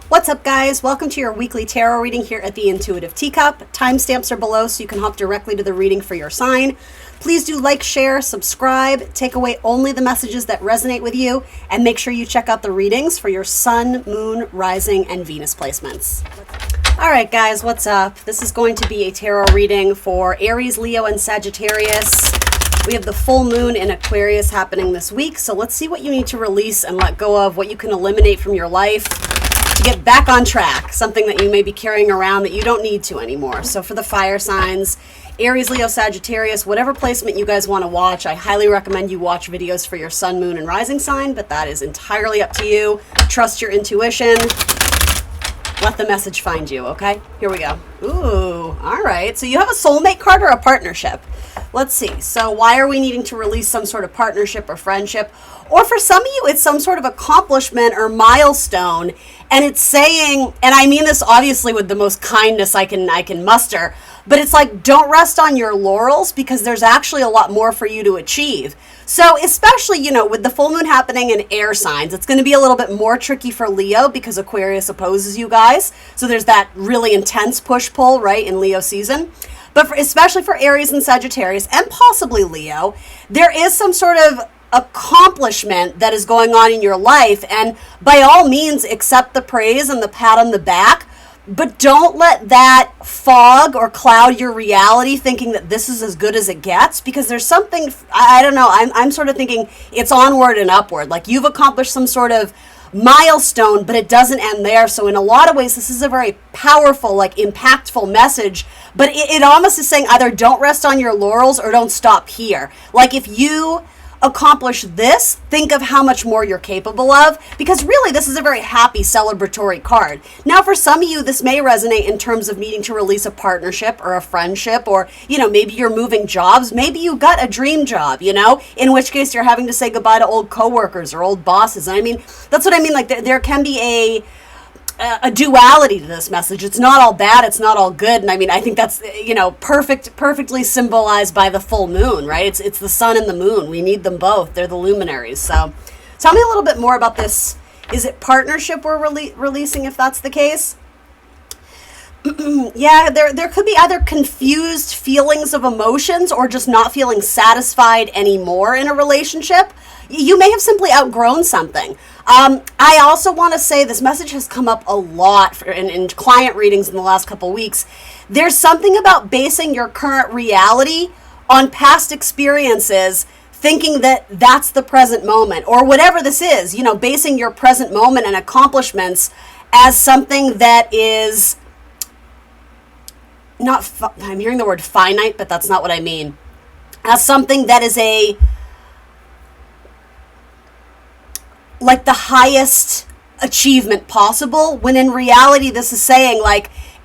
What's up, guys? Welcome to your weekly tarot reading here at the Intuitive Teacup. Timestamps are below so you can hop directly to the reading for your sign. Please do like, share, subscribe, take away only the messages that resonate with you, and make sure you check out the readings for your sun, moon, rising, and Venus placements. All right, guys, what's up? This is going to be a tarot reading for Aries, Leo, and Sagittarius. We have the full moon in Aquarius happening this week, so let's see what you need to release and let go of, what you can eliminate from your life to get back on track, something that you may be carrying around that you don't need to anymore. So for the fire signs, Aries, Leo, Sagittarius, whatever placement you guys want to watch, I highly recommend you watch videos for your sun, moon, and rising sign, but that is entirely up to you. Trust your intuition. Let the message find you, okay? Here we go. Ooh, all right. So you have a soulmate card or a partnership. Let's see. So why are we needing to release some sort of partnership or friendship? Or for some of you, it's some sort of accomplishment or milestone. And it's saying, and I mean this obviously with the most kindness I can muster, but it's like, don't rest on your laurels because there's actually a lot more for you to achieve. So especially, with the full moon happening in air signs, it's going to be a little bit more tricky for Leo because Aquarius opposes you guys. So there's that really intense push-pull, right, in Leo season. But especially for Aries and Sagittarius, and possibly Leo, there is some sort of accomplishment that is going on in your life. And by all means, accept the praise and the pat on the back. But don't let that fog or cloud your reality thinking that this is as good as it gets, because there's something, I don't know, I'm sort of thinking it's onward and upward. Like you've accomplished some sort of milestone, but it doesn't end there. So in a lot of ways, this is a very powerful, impactful message, but it almost is saying either don't rest on your laurels or don't stop here. Like if you accomplish this, think of how much more you're capable of, because really this is a very happy celebratory card. Now for some of you, this may resonate in terms of needing to release a partnership or a friendship, or maybe you're moving jobs, maybe you got a dream job, in which case you're having to say goodbye to old coworkers or old bosses. And I mean, that's what I mean, like there can be a duality to this message. It's not all bad, it's not all good. And I mean, I think that's, perfectly symbolized by the full moon, right? It's the sun and the moon. We need them both. They're the luminaries. So tell me a little bit more about this. Is it partnership we're releasing if that's the case? Yeah, there could be either confused feelings of emotions or just not feeling satisfied anymore in a relationship. You may have simply outgrown something. I also want to say this message has come up a lot in client readings in the last couple weeks. There's something about basing your current reality on past experiences, thinking that that's the present moment, or whatever this is, basing your present moment and accomplishments as something that is not, I'm hearing the word finite, but that's not what I mean. As something that is like the highest achievement possible, when in reality this is saying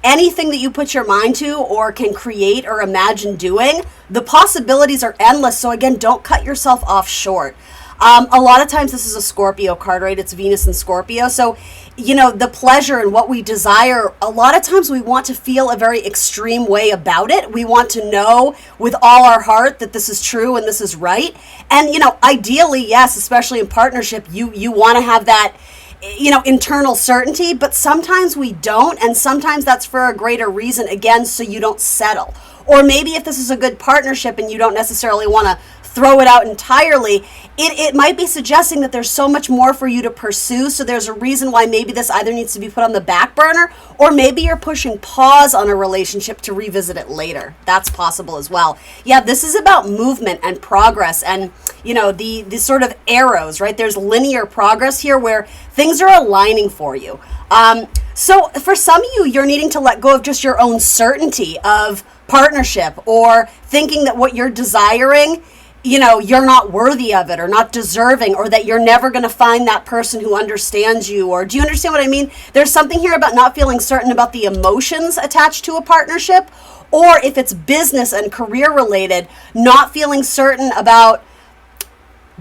anything that you put your mind to or can create or imagine doing, the possibilities are endless. So again, don't cut yourself off short. A lot of times this is a Scorpio card, right? It's Venus and Scorpio. So, the pleasure and what we desire, a lot of times we want to feel a very extreme way about it. We want to know with all our heart that this is true and this is right. And, ideally, yes, especially in partnership, you want to have that, internal certainty, but sometimes we don't. And sometimes that's for a greater reason, again, so you don't settle. Or maybe if this is a good partnership and you don't necessarily want to throw it out entirely, it might be suggesting that there's so much more for you to pursue. So there's a reason why maybe this either needs to be put on the back burner, or maybe you're pushing pause on a relationship to revisit it later. That's possible as well. Yeah, this is about movement and progress and, the sort of arrows, right? There's linear progress here where things are aligning for you. So for some of you, you're needing to let go of just your own certainty of partnership, or thinking that what you're desiring, you're not worthy of it or not deserving, or that you're never going to find that person who understands you. Or do you understand what I mean? There's something here about not feeling certain about the emotions attached to a partnership, or if it's business and career related, not feeling certain about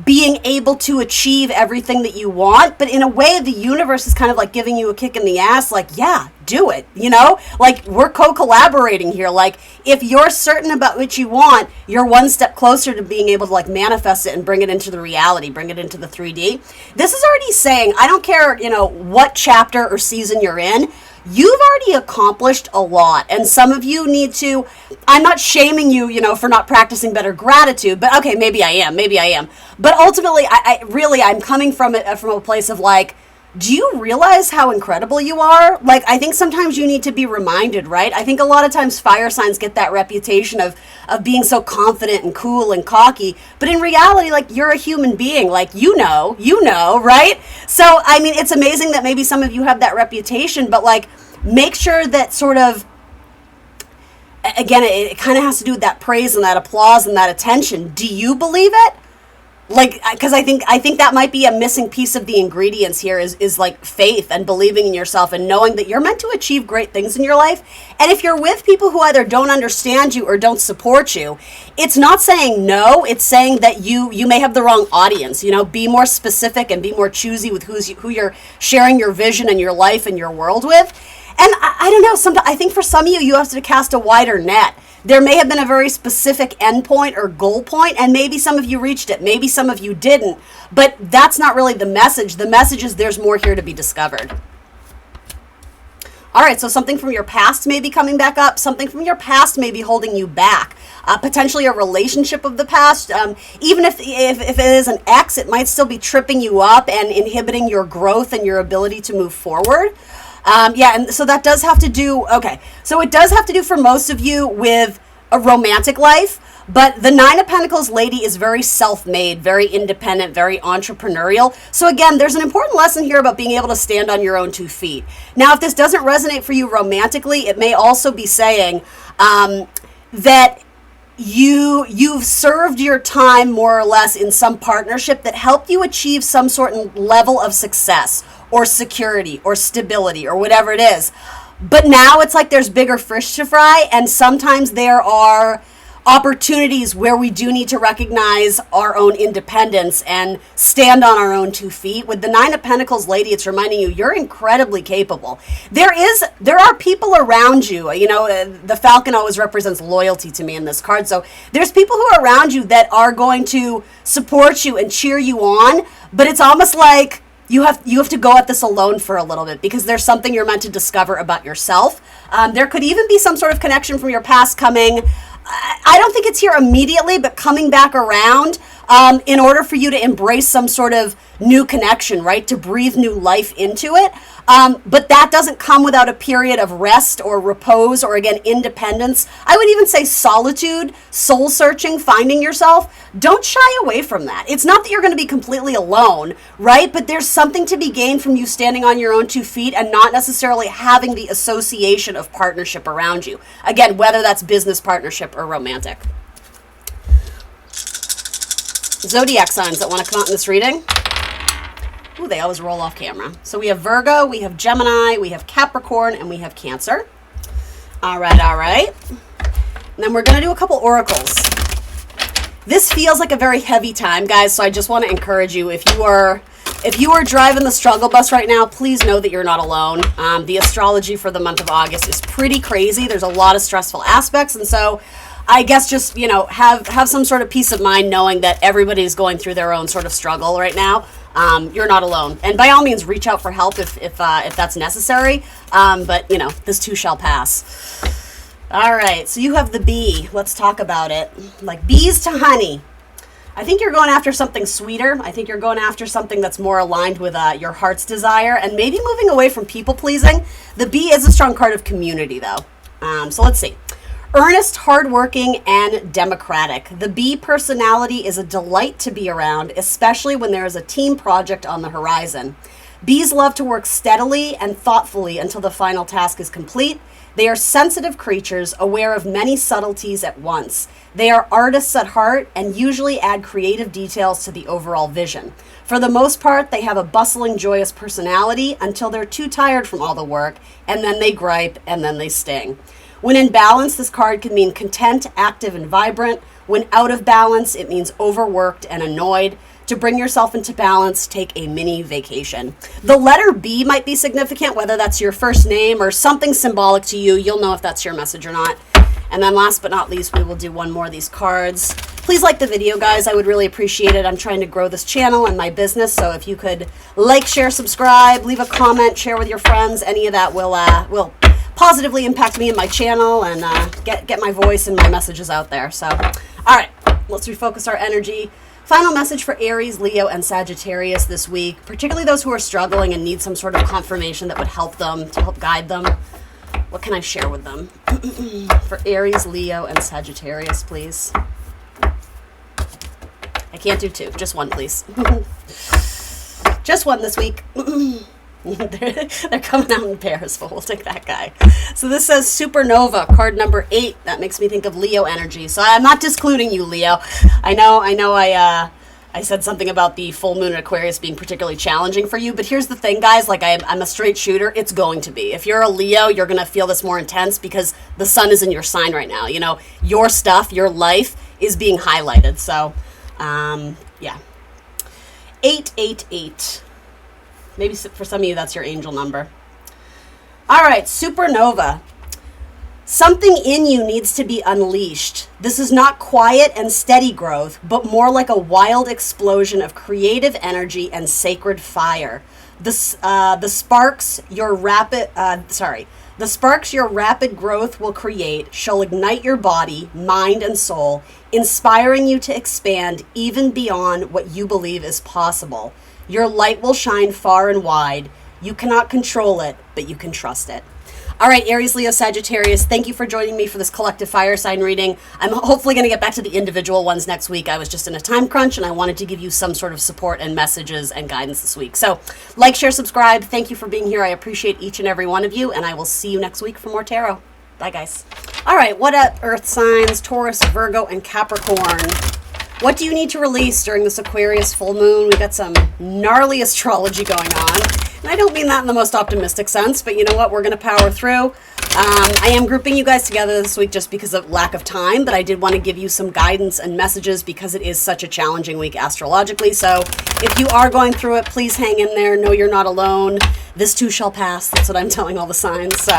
being able to achieve everything that you want. But in a way, the universe is kind of like giving you a kick in the ass, like, yeah, do it, you know? Like, we're co-collaborating here. Like, if you're certain about what you want, you're one step closer to being able to, like, manifest it and bring it into the reality, bring it into the 3D. This is already saying, I don't care, you know, what chapter or season you're in, you've already accomplished a lot. And some of you need to, I'm not shaming you, you know, for not practicing better gratitude, but okay, maybe I am. But ultimately, I'm coming from it from a place of like, do you realize how incredible you are? Like, I think sometimes you need to be reminded, right? I think a lot of times fire signs get that reputation of being so confident and cool and cocky. But in reality, like, you're a human being. Like, you know, right? So, I mean, it's amazing that maybe some of you have that reputation, but like, make sure that sort of, again, it kind of has to do with that praise and that applause and that attention. Do you believe it? Like, because I think that might be a missing piece of the ingredients here is like faith and believing in yourself and knowing that you're meant to achieve great things in your life. And if you're with people who either don't understand you or don't support you, it's not saying no, it's saying that you may have the wrong audience. You know, be more specific and be more choosy with who you're sharing your vision and your life and your world with. And I don't know, I think for some of you have to cast a wider net. There may have been a very specific endpoint or goal point, and maybe some of you reached it, maybe some of you didn't, but that's not really the message. The message is there's more here to be discovered. All right, so something from your past may be coming back up. Something from your past may be holding you back. Potentially a relationship of the past. Even if it is an ex, it might still be tripping you up and inhibiting your growth and your ability to move forward. And so that does have to do, so it does have to do for most of you with a romantic life, but the Nine of Pentacles lady is very self-made, very independent, very entrepreneurial. So again, there's an important lesson here about being able to stand on your own 2 feet. Now, if this doesn't resonate for you romantically, it may also be saying that you've served your time more or less in some partnership that helped you achieve some sort of level of success or security or stability or whatever it is. But now it's like there's bigger fish to fry, and sometimes there are opportunities where we do need to recognize our own independence and stand on our own 2 feet. With the Nine of Pentacles lady, it's reminding you you're incredibly capable. There are people around you. You know, the Falcon always represents loyalty to me in this card. So there's people who are around you that are going to support you and cheer you on, but it's almost like you have to go at this alone for a little bit because there's something you're meant to discover about yourself. There could even be some sort of connection from your past coming. I don't think it's here immediately, but coming back around in order for you to embrace some sort of new connection, right? To breathe new life into it. But that doesn't come without a period of rest or repose or, again, independence. I would even say solitude, soul searching, finding yourself. Don't shy away from that. It's not that you're going to be completely alone, right? But there's something to be gained from you standing on your own 2 feet and not necessarily having the association of partnership around you. Again, whether that's business partnership or romantic. Zodiac signs that want to come out in this reading. Ooh, they always roll off camera. So we have Virgo, we have Gemini, we have Capricorn, and we have Cancer. All right. And then we're going to do a couple oracles. This feels like a very heavy time, guys, so I just want to encourage you, if you are driving the struggle bus right now, please know that you're not alone. The astrology for the month of August is pretty crazy. There's a lot of stressful aspects, and so I guess just, you know, have some sort of peace of mind knowing that everybody's going through their own sort of struggle right now. You're not alone. And by all means, reach out for help if that's necessary. But, you know, this too shall pass. All right, so you have the bee. Let's talk about it. Like bees to honey. I think you're going after something sweeter. I think you're going after something that's more aligned with your heart's desire and maybe moving away from people-pleasing. The bee is a strong card of community, though. So let's see. Earnest, hardworking, and democratic. The bee personality is a delight to be around, especially when there is a team project on the horizon. Bees love to work steadily and thoughtfully until the final task is complete. They are sensitive creatures, aware of many subtleties at once. They are artists at heart and usually add creative details to the overall vision. For the most part, they have a bustling, joyous personality until they're too tired from all the work, and then they gripe, and then they sting. When in balance, this card can mean content, active, and vibrant. When out of balance, it means overworked and annoyed. To To bring yourself into balance, take a mini vacation. The letter B might be significant, whether that's your first name or something symbolic to you. You'll know if that's your message or not. And then last but not least, we will do one more of these cards. Please like the video, guys. I would really appreciate it. I'm trying to grow this channel and my business, so if you could like, share, subscribe, leave a comment, share with your friends, any of that will positively impact me and my channel and get my voice and my messages out there. So, all right, let's refocus our energy. Final message for Aries, Leo, and Sagittarius this week, particularly those who are struggling and need some sort of confirmation that would help them, to help guide them. What can I share with them? For Aries, Leo, and Sagittarius, please. I can't do two. Just one, please. Just one this week. They're coming out in pairs, but we'll take that guy. So this says Supernova, card number 8. That makes me think of Leo energy. So I'm not discluding you, Leo. I said something about the full moon in Aquarius being particularly challenging for you, but here's the thing, guys, like I'm a straight shooter. It's going to be. If you're a Leo, you're going to feel this more intense because the sun is in your sign right now. You know, your stuff, your life is being highlighted. So, yeah. 888. Maybe for some of you, that's your angel number. All right, Supernova. Something in you needs to be unleashed. This is not quiet and steady growth, but more like a wild explosion of creative energy and sacred fire. The sparks your rapid growth will create shall ignite your body, mind, and soul, inspiring you to expand even beyond what you believe is possible. Your light will shine far and wide. You cannot control it, but you can trust it. All right, Aries, Leo, Sagittarius, thank you for joining me for this collective fire sign reading. I'm hopefully going to get back to the individual ones next week. I was just in a time crunch, and I wanted to give you some sort of support and messages and guidance this week. So like, share, subscribe. Thank you for being here. I appreciate each and every one of you, and I will see you next week for more tarot. Bye, guys. All right, what up, Earth signs, Taurus, Virgo, and Capricorn? What do you need to release during this Aquarius full moon? We got some gnarly astrology going on. And I don't mean that in the most optimistic sense, but you know what? We're going to power through. I am grouping you guys together this week just because of lack of time, but I did want to give you some guidance and messages because it is such a challenging week astrologically. So if you are going through it, please hang in there. Know you're not alone. This too shall pass. That's what I'm telling all the signs. So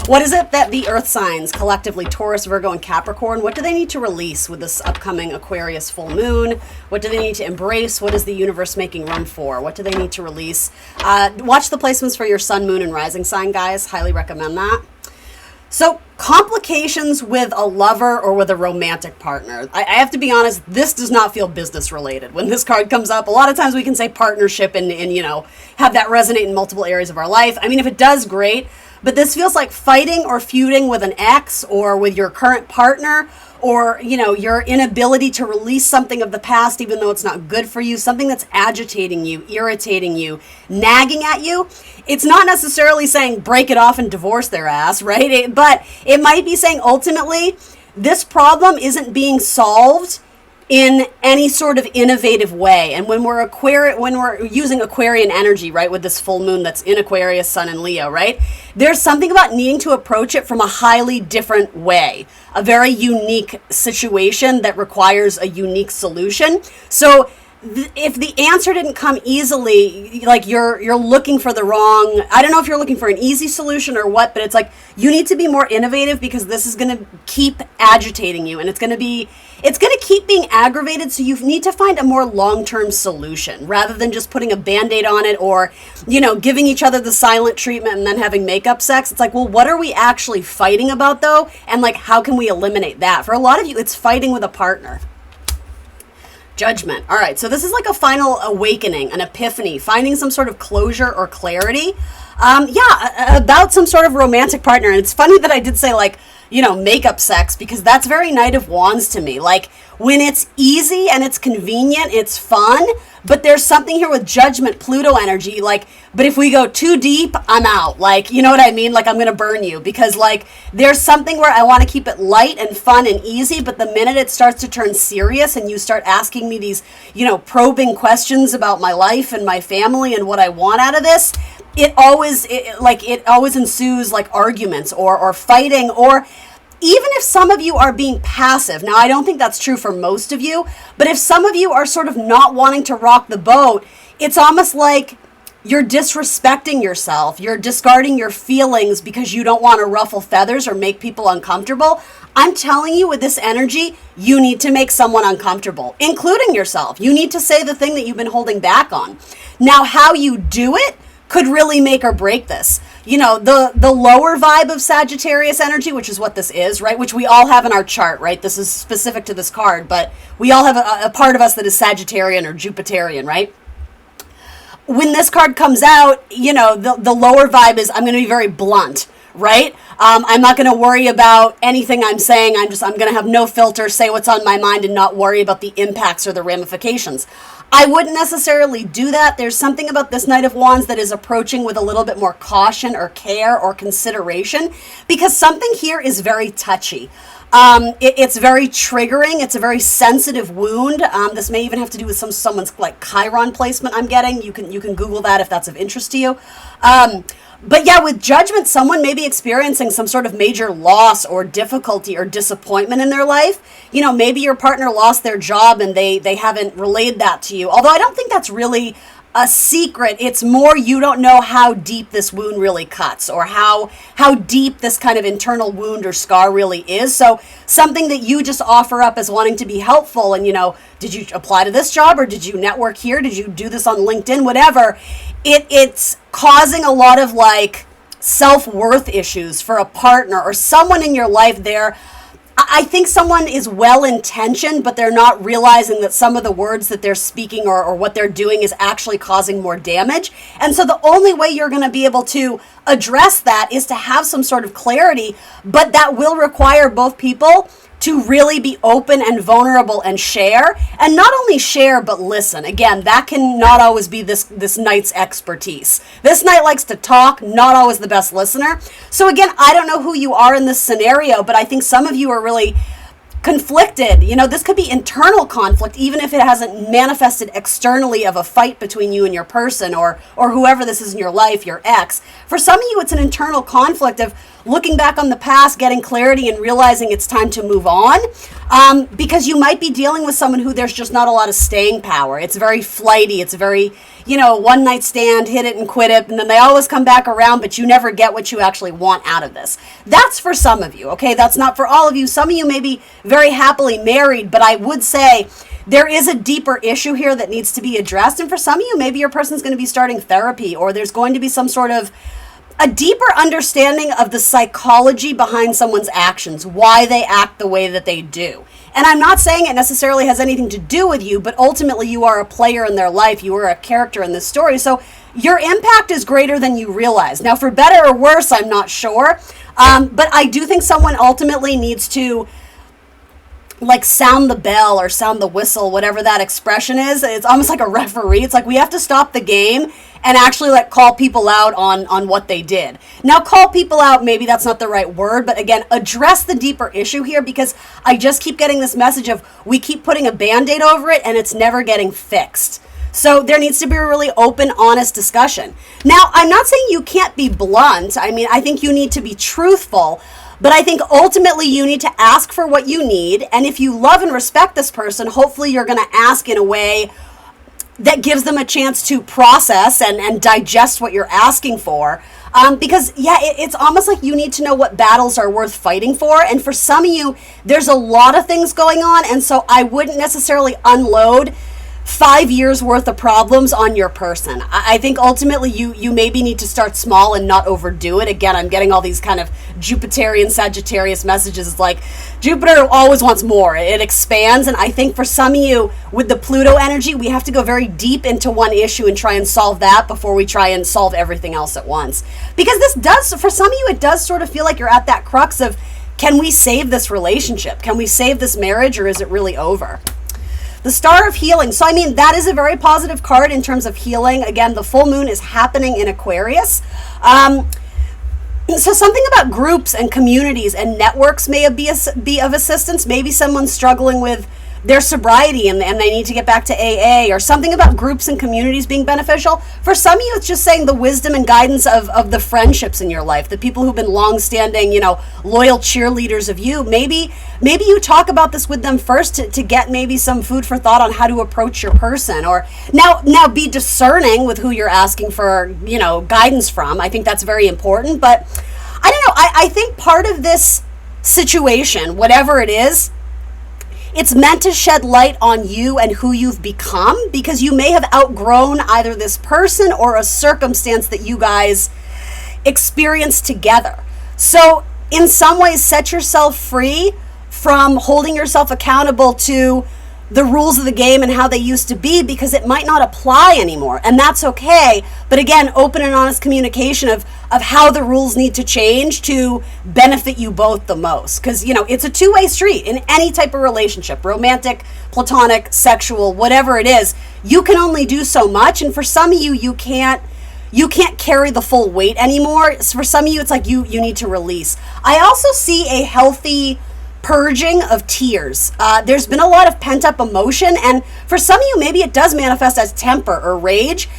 what is it that the Earth signs, collectively Taurus, Virgo, and Capricorn, what do they need to release with this upcoming Aquarius full moon? What do they need to embrace? What is the universe making room for? What do they need to release? Watch the placements for your sun, moon, and rising sign, guys. Highly recommend that. So complications with a lover or with a romantic partner. I have to be honest, this does not feel business related. When this card comes up, a lot of times we can say partnership and you know, have that resonate in multiple areas of our life. I mean, if it does, great. But this feels like fighting or feuding with an ex or with your current partner, or, you know, your inability to release something of the past, even though it's not good for you, something that's agitating you, irritating you, nagging at you. It's not necessarily saying break it off and divorce their ass, right? But it might be saying ultimately this problem isn't being solved in any sort of innovative way. And when we're using Aquarian energy, right, with this full moon that's in Aquarius, Sun, and Leo, right, there's something about needing to approach it from a highly different way, a very unique situation that requires a unique solution. So if the answer didn't come easily, like you're looking for the wrong, I don't know if you're looking for an easy solution or what, but it's like you need to be more innovative because this is going to keep agitating you, and it's going to keep being aggravated. So you need to find a more long-term solution rather than just putting a band-aid on it or, you know, giving each other the silent treatment and then having makeup sex. It's like, well, what are we actually fighting about though? And like, how can we eliminate that? For a lot of you, it's fighting with a partner. Judgment. All right, so this is like a final awakening, an epiphany, finding some sort of closure or clarity. About some sort of romantic partner. And it's funny that I did say, like, you know, makeup sex, because that's very Knight of Wands to me. Like, when it's easy and it's convenient, it's fun, but there's something here with Judgment, Pluto energy, like, but if we go too deep, I'm out. Like, you know what I mean? Like, I'm going to burn you, because like, there's something where I want to keep it light and fun and easy, but the minute it starts to turn serious and you start asking me these, you know, probing questions about my life and my family and what I want out of this, it always ensues like arguments or fighting, or even if some of you are being passive, now I don't think that's true for most of you, but if some of you are sort of not wanting to rock the boat, it's almost like you're disrespecting yourself. You're discarding your feelings because you don't want to ruffle feathers or make people uncomfortable. I'm telling you, with this energy, you need to make someone uncomfortable, including yourself. You need to say the thing that you've been holding back on. Now, how you do it could really make or break this. You know, the lower vibe of Sagittarius energy, which is what this is, right? Which we all have in our chart, right? This is specific to this card, but we all have a part of us that is Sagittarian or Jupiterian, right? When this card comes out, you know, the lower vibe is I'm going to be very blunt, right? I'm not going to worry about anything I'm saying. I'm going to have no filter, say what's on my mind and not worry about the impacts or the ramifications. I wouldn't necessarily do that. There's something about this Knight of Wands that is approaching with a little bit more caution or care or consideration, because something here is very touchy. It's very triggering. It's a very sensitive wound. This may even have to do with someone's like Chiron placement I'm getting. You can Google that if that's of interest to you. But yeah, with Judgment, someone may be experiencing some sort of major loss or difficulty or disappointment in their life. You know, maybe your partner lost their job and they haven't relayed that to you. Although I don't think that's really a secret. It's more you don't know how deep this wound really cuts, or how deep this kind of internal wound or scar really is. So something that you just offer up as wanting to be helpful, and you know, did you apply to this job, or did you network here? Did you do this on LinkedIn? Whatever. It's causing a lot of like self-worth issues for a partner or someone in your life there. I think someone is well-intentioned, but they're not realizing that some of the words that they're speaking or what they're doing is actually causing more damage. And so the only way you're going to be able to address that is to have some sort of clarity, but that will require both people to really be open and vulnerable and share. And not only share, but listen. Again, that can not always be this knight's expertise. This knight likes to talk, not always the best listener. So again, I don't know who you are in this scenario, but I think some of you are really conflicted. You know, this could be internal conflict, even if it hasn't manifested externally of a fight between you and your person or whoever this is in your life, your ex. For some of you, it's an internal conflict of looking back on the past, getting clarity and realizing it's time to move on, because you might be dealing with someone who there's just not a lot of staying power. It's very flighty. It's very, you know, one night stand, hit it and quit it, and then they always come back around, but you never get what you actually want out of this. That's for some of you, okay? That's not for all of you. Some of you may be very happily married, but I would say there is a deeper issue here that needs to be addressed. And for some of you, maybe your person's going to be starting therapy, or there's going to be some sort of a deeper understanding of the psychology behind someone's actions, why they act the way that they do. And I'm not saying it necessarily has anything to do with you, but ultimately you are a player in their life. You are a character in this story. So your impact is greater than you realize. Now, for better or worse, I'm not sure. But I do think someone ultimately needs to like sound the bell or sound the whistle, whatever that expression is. It's almost like a referee. It's like we have to stop the game and actually like call people out on what they did. Now, call people out, maybe that's not the right word, but again, address the deeper issue here, because I just keep getting this message of we keep putting a Band-Aid over it and it's never getting fixed. So there needs to be a really open, honest discussion. Now, I'm not saying you can't be blunt. I mean, I think you need to be truthful, but I think ultimately you need to ask for what you need. And if you love and respect this person, hopefully you're going to ask in a way that gives them a chance to process and digest what you're asking for. Because, yeah, it's almost like you need to know what battles are worth fighting for. And for some of you, there's a lot of things going on. And so I wouldn't necessarily unload 5 years worth of problems on your person. I think ultimately you maybe need to start small and not overdo it. Again, I'm getting all these kind of Jupiterian Sagittarius messages. It's like Jupiter always wants more. It expands. And I think for some of you with the Pluto energy, we have to go very deep into one issue and try and solve that before we try and solve everything else at once. Because this does, for some of you, it does sort of feel like you're at that crux of, can we save this relationship? Can we save this marriage, or is it really over? The Star of Healing. So, I mean, that is a very positive card in terms of healing. Again, the full moon is happening in Aquarius. So something about groups and communities and networks may be of assistance. Maybe someone's struggling with their sobriety and they need to get back to AA, or something about groups and communities being beneficial. For some of you, it's just saying the wisdom and guidance of the friendships in your life, the people who've been long-standing, loyal cheerleaders of you. Maybe you talk about this with them first to get maybe some food for thought on how to approach your person. Or now be discerning with who you're asking for, guidance from. I think that's very important. But I don't know. I think part of this situation, whatever it is, it's meant to shed light on you and who you've become, because you may have outgrown either this person or a circumstance that you guys experienced together. So in some ways, set yourself free from holding yourself accountable to the rules of the game and how they used to be, because it might not apply anymore, and that's okay. But again, open and honest communication of how the rules need to change to benefit you both the most, because it's a two-way street in any type of relationship, romantic, platonic, sexual, whatever it is. You can only do so much, and for some of you can't carry the full weight anymore. For some of you, it's like you need to release. I also see a healthy purging of tears. There's been a lot of pent-up emotion, and for some of you, maybe it does manifest as temper or rage.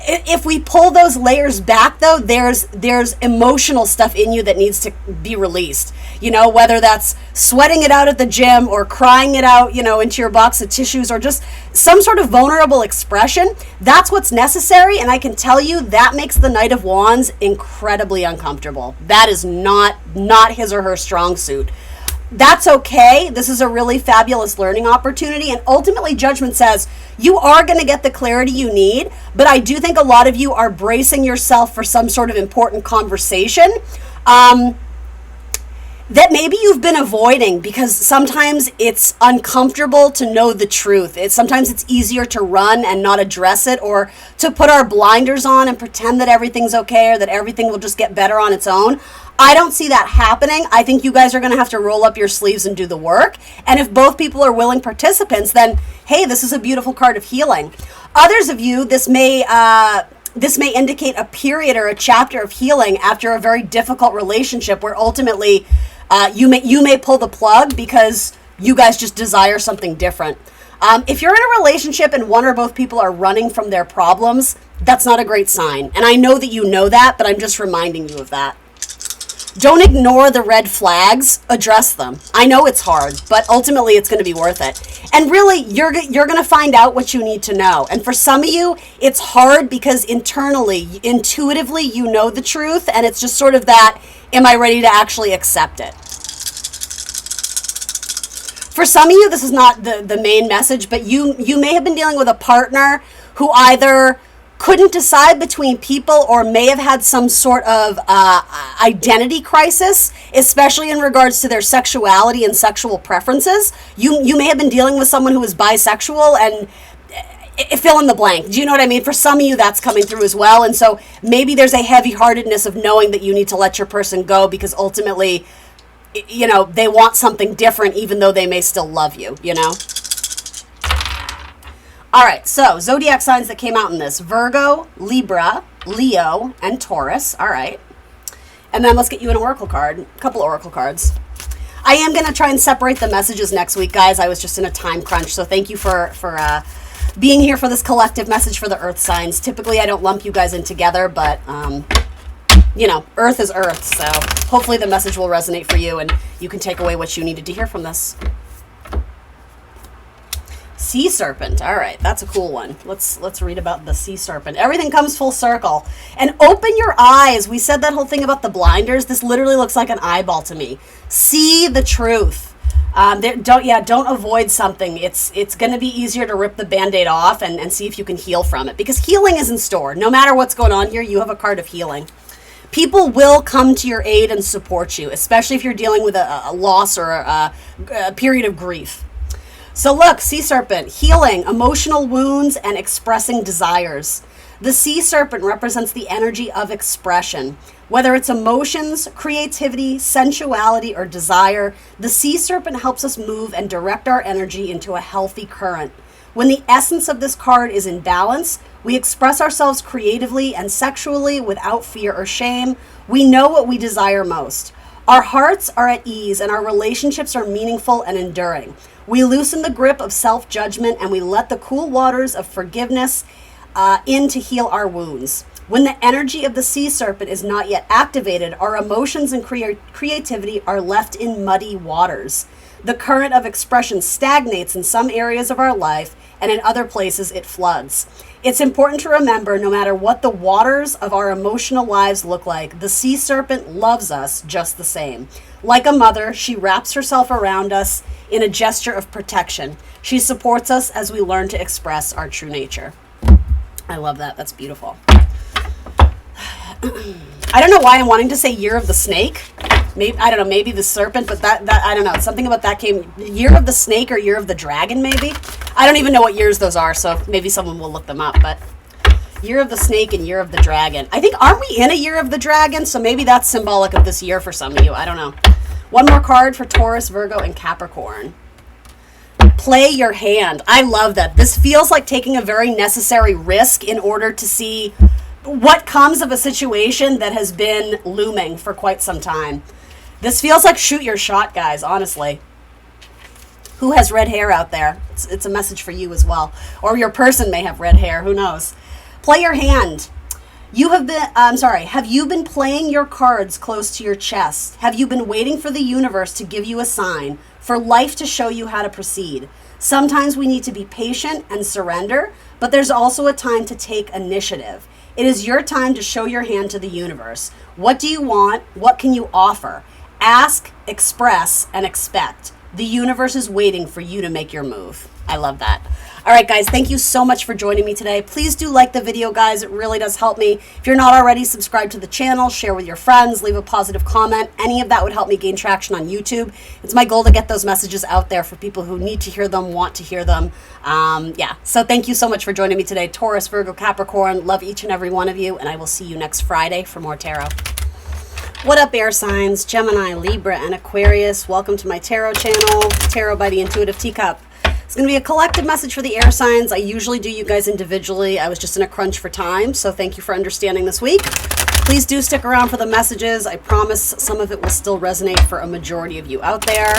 If we pull those layers back, though, there's emotional stuff in you that needs to be released. Whether that's sweating it out at the gym or crying it out, into your box of tissues, or just some sort of vulnerable expression. That's what's necessary, and I can tell you that makes the Knight of Wands incredibly uncomfortable. That is not his or her strong suit. That's okay. This is a really fabulous learning opportunity. And ultimately, Judgment says you are going to get the clarity you need. But I do think a lot of you are bracing yourself for some sort of important conversation that maybe you've been avoiding, because sometimes it's uncomfortable to know the truth. Sometimes it's easier to run and not address it, or to put our blinders on and pretend that everything's okay, or that everything will just get better on its own. I don't see that happening. I think you guys are going to have to roll up your sleeves and do the work. And if both people are willing participants, then hey, this is a beautiful card of healing. Others of you, this may indicate a period or a chapter of healing after a very difficult relationship, where ultimately you may pull the plug because you guys just desire something different. If you're in a relationship and one or both people are running from their problems, that's not a great sign. And I know that you know that, but I'm just reminding you of that. Don't ignore the red flags, address them. I know it's hard, but ultimately it's going to be worth it. And really, you're going to find out what you need to know. And for some of you, it's hard because internally, intuitively, you know the truth, and it's just sort of that, am I ready to actually accept it? For some of you, this is not the main message, but you may have been dealing with a partner who either couldn't decide between people or may have had some sort of identity crisis, especially in regards to their sexuality and sexual preferences. You may have been dealing with someone who is bisexual, and fill in the blank. Do you know what I mean? For some of you, that's coming through as well. And so maybe there's a heavy-heartedness of knowing that you need to let your person go because ultimately, they want something different even though they may still love you, All right, so zodiac signs that came out in this: Virgo, Libra, Leo, and Taurus. All right. And then let's get you an oracle card, a couple oracle cards. I am going to try and separate the messages next week, guys. I was just in a time crunch, so thank you for being here for this collective message for the earth signs. Typically, I don't lump you guys in together, but, earth is earth, so hopefully the message will resonate for you and you can take away what you needed to hear from this. Sea serpent. All right, that's a cool one. Let's read about the sea serpent. Everything comes full circle. And open your eyes. We said that whole thing about the blinders. This literally looks like an eyeball to me. See the truth. Don't avoid something. It's going to be easier to rip the Band-Aid off and see if you can heal from it, because healing is in store. No matter what's going on here, you have a card of healing. People will come to your aid and support you, especially if you're dealing with a loss or a period of grief. So look, sea serpent, healing, emotional wounds, and expressing desires. The sea serpent represents the energy of expression. Whether it's emotions, creativity, sensuality, or desire, the sea serpent helps us move and direct our energy into a healthy current. When the essence of this card is in balance, we express ourselves creatively and sexually without fear or shame. We know what we desire most. Our hearts are at ease and our relationships are meaningful and enduring. We loosen the grip of self-judgment and we let the cool waters of forgiveness in to heal our wounds. When the energy of the sea serpent is not yet activated, our emotions and creativity are left in muddy waters. The current of expression stagnates in some areas of our life, and in other places it floods. It's important to remember, no matter what the waters of our emotional lives look like, the sea serpent loves us just the same. Like a mother, she wraps herself around us in a gesture of protection. She supports us as we learn to express our true nature. I love that. That's beautiful. I don't know why I'm wanting to say year of the snake. Maybe, I don't know, maybe the serpent, but that I don't know. Something about that came, year of the snake or year of the dragon, maybe. I don't even know what years those are, so maybe someone will look them up. But year of the snake and year of the dragon. I think, aren't we in a year of the dragon? So maybe that's symbolic of this year for some of you. I don't know. One more card for Taurus, Virgo, and Capricorn. Play your hand. I love that. This feels like taking a very necessary risk in order to see what comes of a situation that has been looming for quite some time. This feels like shoot your shot, guys, honestly. Who has red hair out there? It's a message for you as well. Or your person may have red hair, who knows? Play your hand. Have you been playing your cards close to your chest? Have you been waiting for the universe to give you a sign, for life to show you how to proceed? Sometimes we need to be patient and surrender, but there's also a time to take initiative. It is your time to show your hand to the universe. What do you want? What can you offer? Ask, express, and expect. The universe is waiting for you to make your move. I love that. All right, guys, thank you so much for joining me today. Please do like the video, guys. It really does help me. If you're not already, subscribe to the channel, share with your friends, leave a positive comment. Any of that would help me gain traction on YouTube. It's my goal to get those messages out there for people who need to hear them, want to hear them. So thank you so much for joining me today. Taurus, Virgo, Capricorn, love each and every one of you, and I will see you next Friday for more tarot. What up, air signs, Gemini, Libra, and Aquarius? Welcome to my tarot channel, Tarot by the Intuitive Teacup. It's going to be a collective message for the air signs. I usually do you guys individually. I was just in a crunch for time, so thank you for understanding this week. Please do stick around for the messages. I promise some of it will still resonate for a majority of you out there.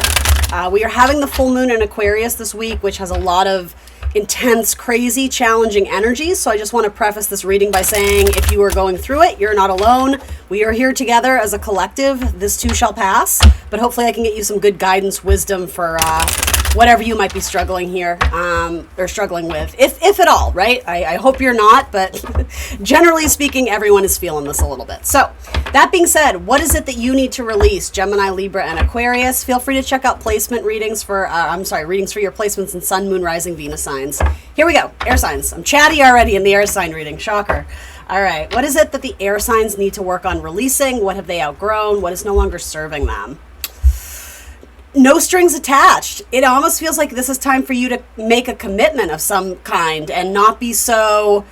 We are having the full moon in Aquarius this week, which has a lot of intense, crazy, challenging energies. So I just want to preface this reading by saying, if you are going through it, you're not alone. We are here together as a collective. This too shall pass. But hopefully I can get you some good guidance, wisdom for whatever you might be struggling here or struggling with, if at all, right? I hope you're not, but generally speaking, everyone is feeling this a little bit. So that being said, what is it that you need to release, Gemini, Libra, and Aquarius? Feel free to check out placement readings for, readings for your placements in Sun, Moon, Rising, Venus signs. Here we go, air signs. I'm chatty already in the air sign reading, shocker. All right, what is it that the air signs need to work on releasing? What have they outgrown? What is no longer serving them? No strings attached. It almost feels like this is time for you to make a commitment of some kind and not be so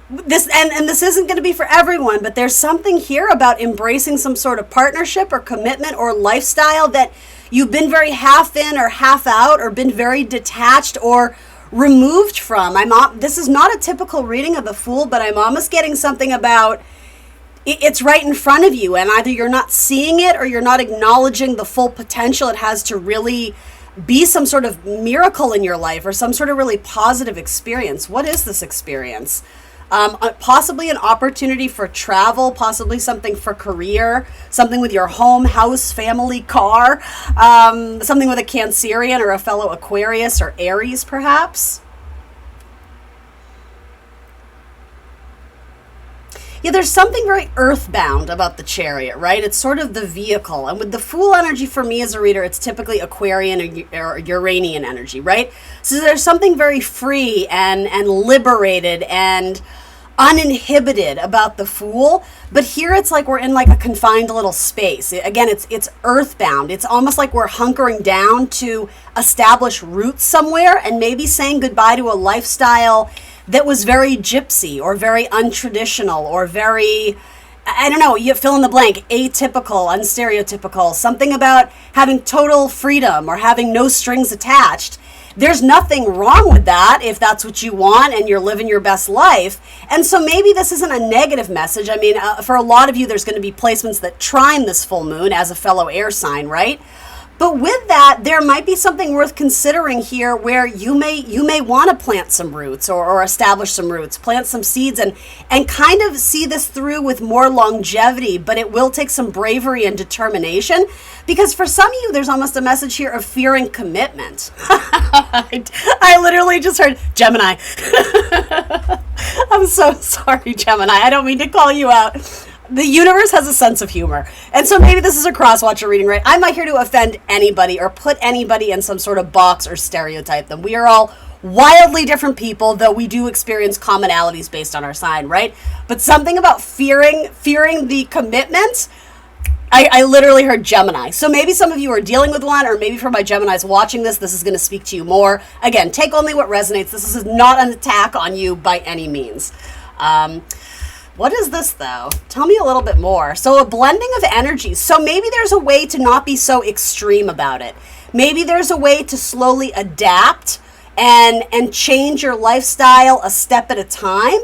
this isn't going to be for everyone, but there's something here about embracing some sort of partnership or commitment or lifestyle that you've been very half in or half out or been very detached or removed from. This is not a typical reading of the Fool, but I'm almost getting something about it's right in front of you, and either you're not seeing it or you're not acknowledging the full potential it has to really be some sort of miracle in your life or some sort of really positive experience. What is this experience? Possibly an opportunity for travel, possibly something for career, something with your home, house, family, car, something with a Cancerian or a fellow Aquarius or Aries, perhaps. Yeah, there's something very earthbound about the Chariot, right? It's sort of the vehicle. And with the Fool energy, for me as a reader, it's typically Aquarian or Uranian energy, right? So there's something very free and liberated and uninhibited about the Fool. But here it's like we're in like a confined little space. Again, it's earthbound. It's almost like we're hunkering down to establish roots somewhere and maybe saying goodbye to a lifestyle that was very gypsy or very untraditional or very, I don't know, you fill in the blank, atypical, unstereotypical, something about having total freedom or having no strings attached. there's nothing wrong with that if that's what you want and you're living your best life. And so maybe this isn't a negative message. I mean, for a lot of you, there's going to be placements that trine this full moon as a fellow air sign, right? But with that, there might be something worth considering here where you may want to plant some roots or establish some roots, plant some seeds and kind of see this through with more longevity, but it will take some bravery and determination because for some of you, there's almost a message here of fearing commitment. I literally just heard Gemini. I'm so sorry, Gemini. I don't mean to call you out. The universe has a sense of humor. And so maybe this is a cross-watcher reading, right? I'm not here to offend anybody or put anybody in some sort of box or stereotype them. We are all wildly different people, though we do experience commonalities based on our sign, right? But something about fearing the commitment, I literally heard Gemini. So maybe some of you are dealing with one, or maybe for my Geminis watching this is going to speak to you more. Again, take only what resonates. This is not an attack on you by any means. What is this, though? Tell me a little bit more. So a blending of energies. So maybe there's a way to not be so extreme about it. Maybe there's a way to slowly adapt and change your lifestyle a step at a time.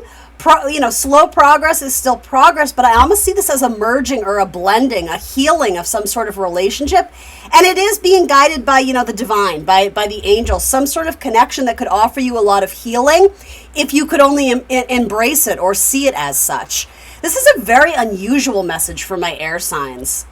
Slow progress is still progress, but I almost see this as a merging or a blending, a healing of some sort of relationship. And it is being guided by, the divine, by the angels, some sort of connection that could offer you a lot of healing if you could only embrace it or see it as such. This is a very unusual message for my air signs.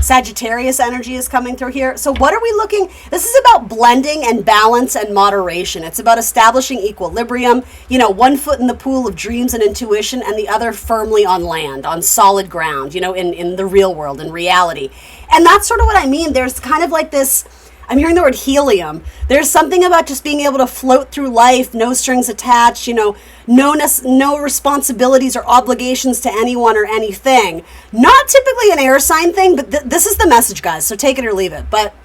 Sagittarius energy is coming through here. So what are we looking? This is about blending and balance and moderation. It's about establishing equilibrium, one foot in the pool of dreams and intuition and the other firmly on land, on solid ground, in the real world, in reality. And that's sort of what I mean. There's kind of like this, I'm hearing the word helium. There's something about just being able to float through life, no strings attached, no responsibilities or obligations to anyone or anything. Not typically an air sign thing, but this is the message, guys, so take it or leave it. But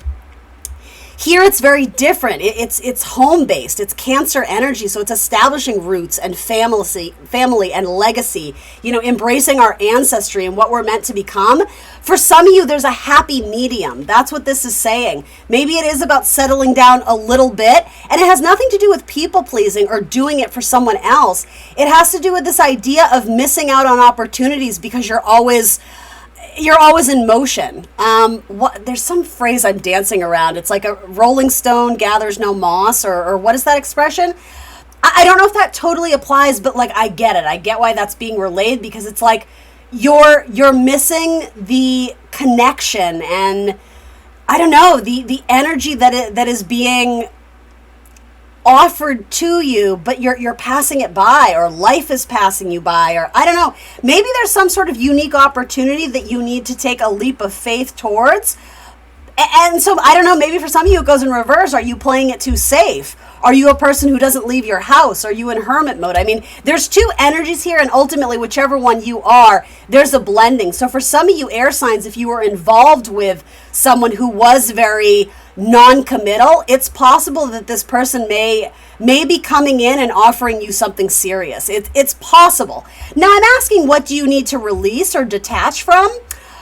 here it's very different. It's home-based. It's Cancer energy, so it's establishing roots and family and legacy, embracing our ancestry and what we're meant to become. For some of you, there's a happy medium. That's what this is saying. Maybe it is about settling down a little bit, and it has nothing to do with people-pleasing or doing it for someone else. It has to do with this idea of missing out on opportunities because you're always in motion. There's some phrase I'm dancing around. It's like a rolling stone gathers no moss, or what is that expression? I don't know if that totally applies, but I get it. I get why that's being relayed because it's like you're missing the connection and I don't know, the energy that is being offered to you, but you're passing it by, or life is passing you by, or I don't know. Maybe there's some sort of unique opportunity that you need to take a leap of faith towards. And so I don't know, maybe for some of you it goes in reverse. Are you playing it too safe? Are you a person who doesn't leave your house? Are you in hermit mode? I mean, there's two energies here, and ultimately whichever one you are, there's a blending. So for some of you air signs, if you were involved with someone who was very non-committal, it's possible that this person may be coming in and offering you something serious. It's possible. Now I'm asking, what do you need to release or detach from?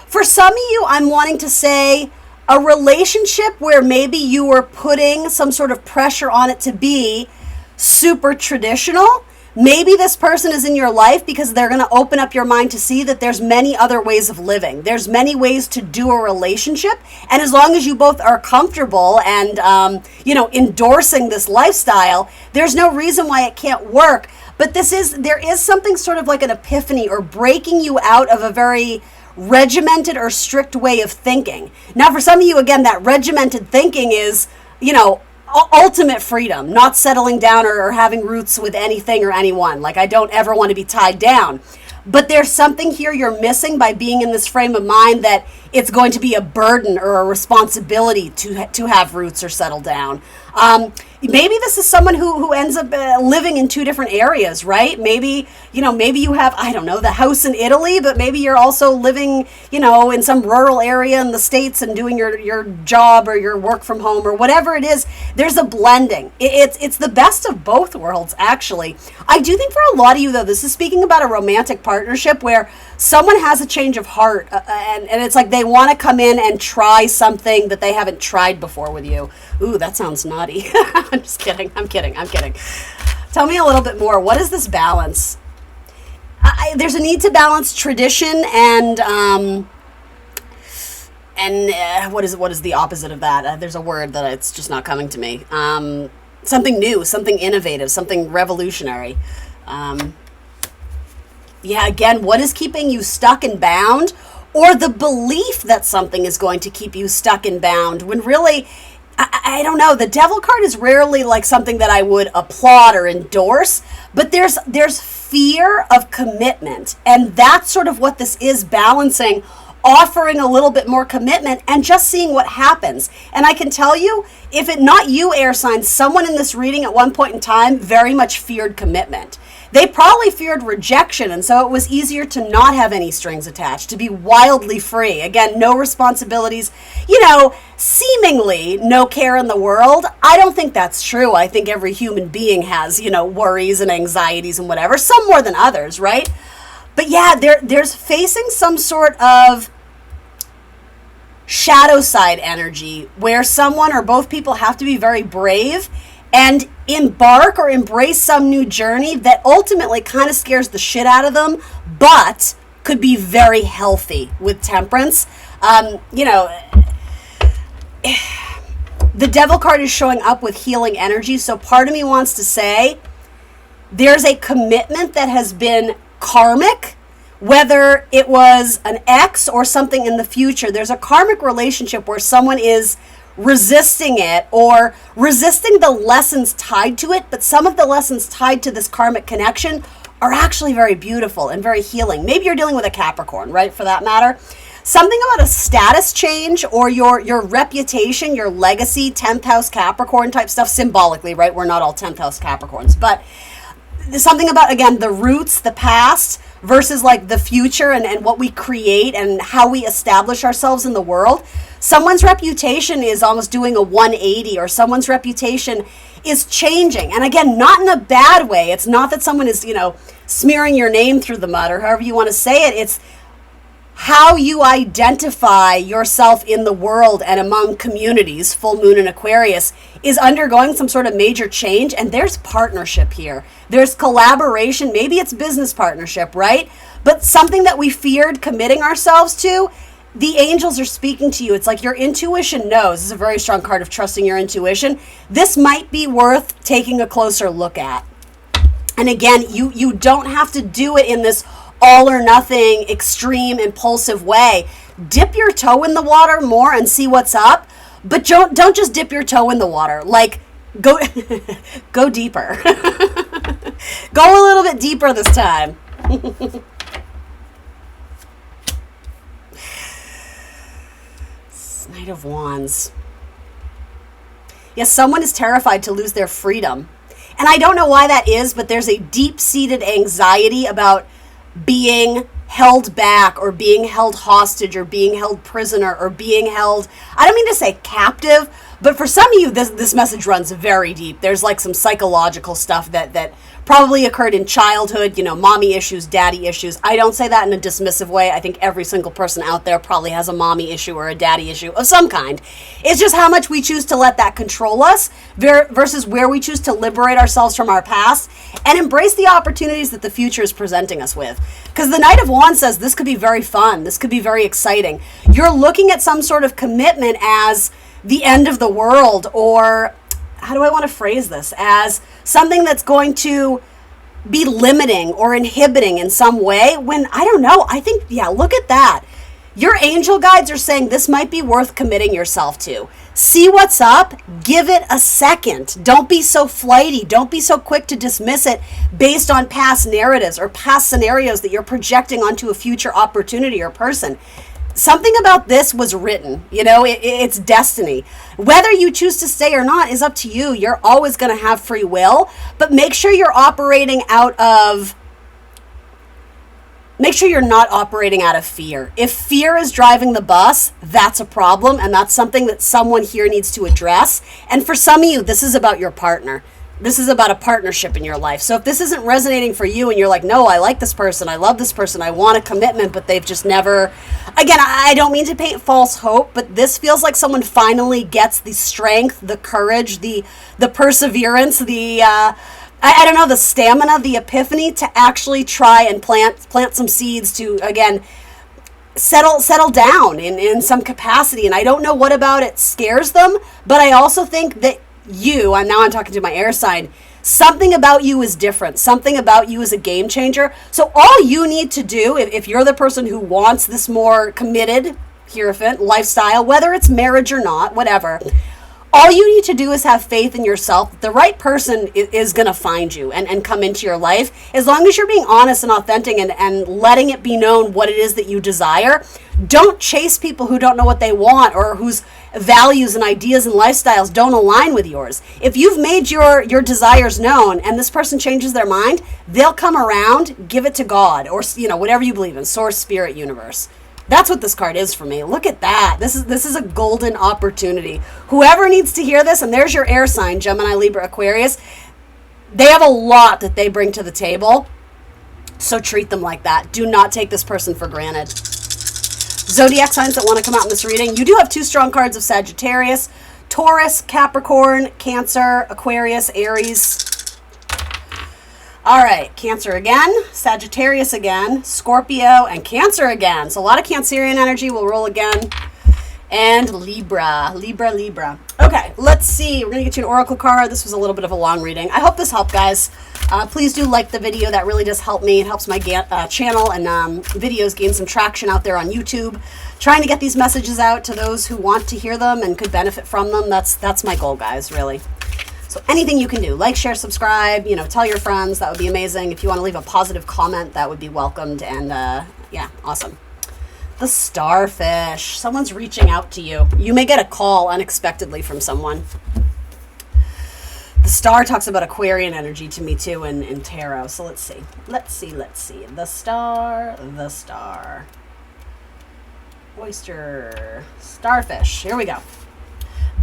For some of you, I'm wanting to say a relationship where maybe you were putting some sort of pressure on it to be super traditional. Maybe this person is in your life because they're going to open up your mind to see that there's many other ways of living. There's many ways to do a relationship. And as long as you both are comfortable and, endorsing this lifestyle, there's no reason why it can't work. But there is something sort of like an epiphany or breaking you out of a very regimented or strict way of thinking. Now, for some of you, again, that regimented thinking is, ultimate freedom, not settling down or having roots with anything or anyone. I don't ever want to be tied down. But there's something here you're missing by being in this frame of mind that it's going to be a burden or a responsibility to have roots or settle down. Maybe this is someone who ends up living in two different areas, right? Maybe you have, I don't know, the house in Italy, but maybe you're also living, in some rural area in the States and doing your job or your work from home or whatever it is. There's a blending. It's the best of both worlds, actually. I do think for a lot of you, though, this is speaking about a romantic partnership where someone has a change of heart, and it's like they want to come in and try something that they haven't tried before with you. Ooh, that sounds naughty. I'm just kidding. I'm kidding. Tell me a little bit more. What is this balance? There's a need to balance tradition and what is the opposite of that? There's a word that it's just not coming to me. Something new, something innovative, something revolutionary. Again, what is keeping you stuck and bound? Or the belief that something is going to keep you stuck and bound, when really, I don't know, the devil card is rarely like something that I would applaud or endorse, but there's fear of commitment, and that's sort of what this is balancing, offering a little bit more commitment and just seeing what happens. And I can tell you, if it not you, air signs, someone in this reading at one point in time very much feared commitment. They probably feared rejection, and so it was easier to not have any strings attached, to be wildly free. Again, no responsibilities, seemingly no care in the world. I don't think that's true. I think every human being has, worries and anxieties and whatever, some more than others, right? But yeah, there's facing some sort of shadow side energy where someone or both people have to be very brave and embark or embrace some new journey that ultimately kind of scares the shit out of them, but could be very healthy with temperance. The devil card is showing up with healing energy. So part of me wants to say there's a commitment that has been karmic, whether it was an ex or something in the future. There's a karmic relationship where someone is resisting it or resisting the lessons tied to it, but some of the lessons tied to this karmic connection are actually very beautiful and very healing. Maybe you're dealing with a Capricorn, right, for that matter. Something about a status change or your reputation, your legacy, 10th house Capricorn type stuff, symbolically, right? We're not all 10th house Capricorns, but something about, again, the roots, the past versus like the future and what we create and how we establish ourselves in the world. Someone's reputation is almost doing a 180, or someone's reputation is changing. And again, not in a bad way. It's not that someone is, smearing your name through the mud or however you want to say it. It's how you identify yourself in the world and among communities. Full moon in Aquarius is undergoing some sort of major change, and there's partnership here. There's collaboration. Maybe it's business partnership, right? But something that we feared committing ourselves to, the angels are speaking to you. It's like your intuition knows. This is a very strong card of trusting your intuition. This might be worth taking a closer look at. And again, you don't have to do it in this all or nothing, extreme, impulsive way. Dip your toe in the water more and see what's up, but don't just dip your toe in the water. Like, go go deeper. Go a little bit deeper this time. Knight of Wands. Yes, someone is terrified to lose their freedom. And I don't know why that is, but there's a deep-seated anxiety about being held back or being held hostage or being held prisoner or being held, I don't mean to say captive, but for some of you, this message runs very deep. There's like some psychological stuff that probably occurred in childhood, mommy issues, daddy issues. I don't say that in a dismissive way. I think every single person out there probably has a mommy issue or a daddy issue of some kind. It's just how much we choose to let that control us versus where we choose to liberate ourselves from our past and embrace the opportunities that the future is presenting us with. Because the Knight of Wands says this could be very fun. This could be very exciting. You're looking at some sort of commitment as the end of the world, or how do I want to phrase this, as something that's going to be limiting or inhibiting in some way, when I don't know. I think, look at that. Your angel guides are saying this might be worth committing yourself to. See what's up. Give it a second. Don't be so flighty. Don't be so quick to dismiss it based on past narratives or past scenarios that you're projecting onto a future opportunity or person. Something about this was written, it's destiny. Whether you choose to stay or not is up to you. You're always going to have free will, but make sure you're not operating out of fear. If fear is driving the bus, that's a problem, and that's something that someone here needs to address. And for some of you, this is about your partner. This is about a partnership in your life. So if this isn't resonating for you and you're like, no, I like this person, I love this person, I want a commitment, but they've just never, again, I don't mean to paint false hope, but this feels like someone finally gets the strength, the courage, the perseverance, I don't know, the stamina, the epiphany to actually try and plant some seeds to, again, settle down in some capacity. And I don't know what about it scares them, but I also think that I'm talking to my air sign, something about you is different. Something about you is a game changer. So all you need to do, if you're the person who wants this more committed Hierophant lifestyle, whether it's marriage or not, whatever, all you need to do is have faith in yourself. The right person is going to find you and come into your life. As long as you're being honest and authentic and letting it be known what it is that you desire. Don't chase people who don't know what they want or whose values and ideas and lifestyles don't align with yours. If you've made your desires known and this person changes their mind, they'll come around, give it to God or, whatever you believe in, source, spirit, universe. That's what this card is for me. Look at that. This is a golden opportunity. Whoever needs to hear this, and there's your air sign, Gemini, Libra, Aquarius, they have a lot that they bring to the table. So treat them like that. Do not take this person for granted. Zodiac signs that want to come out in this reading. You do have 2 strong cards of Sagittarius, Taurus, Capricorn, Cancer, Aquarius, Aries. All right, Cancer again, Sagittarius again, Scorpio, and Cancer again. So a lot of Cancerian energy. We'll roll again. And Libra. Okay, let's see. We're going to get you an oracle card. This was a little bit of a long reading. I hope this helped, guys. Please do like the video. That really does help me. It helps my channel and videos gain some traction out there on YouTube. Trying to get these messages out to those who want to hear them and could benefit from them. That's my goal, guys, really. So anything you can do, like, share, subscribe, tell your friends. That would be amazing. If you want to leave a positive comment, that would be welcomed. And yeah, awesome. The starfish. Someone's reaching out to you. You may get a call unexpectedly from someone. The star talks about Aquarian energy to me too in tarot. So let's see. The star. Oyster. Starfish. Here we go.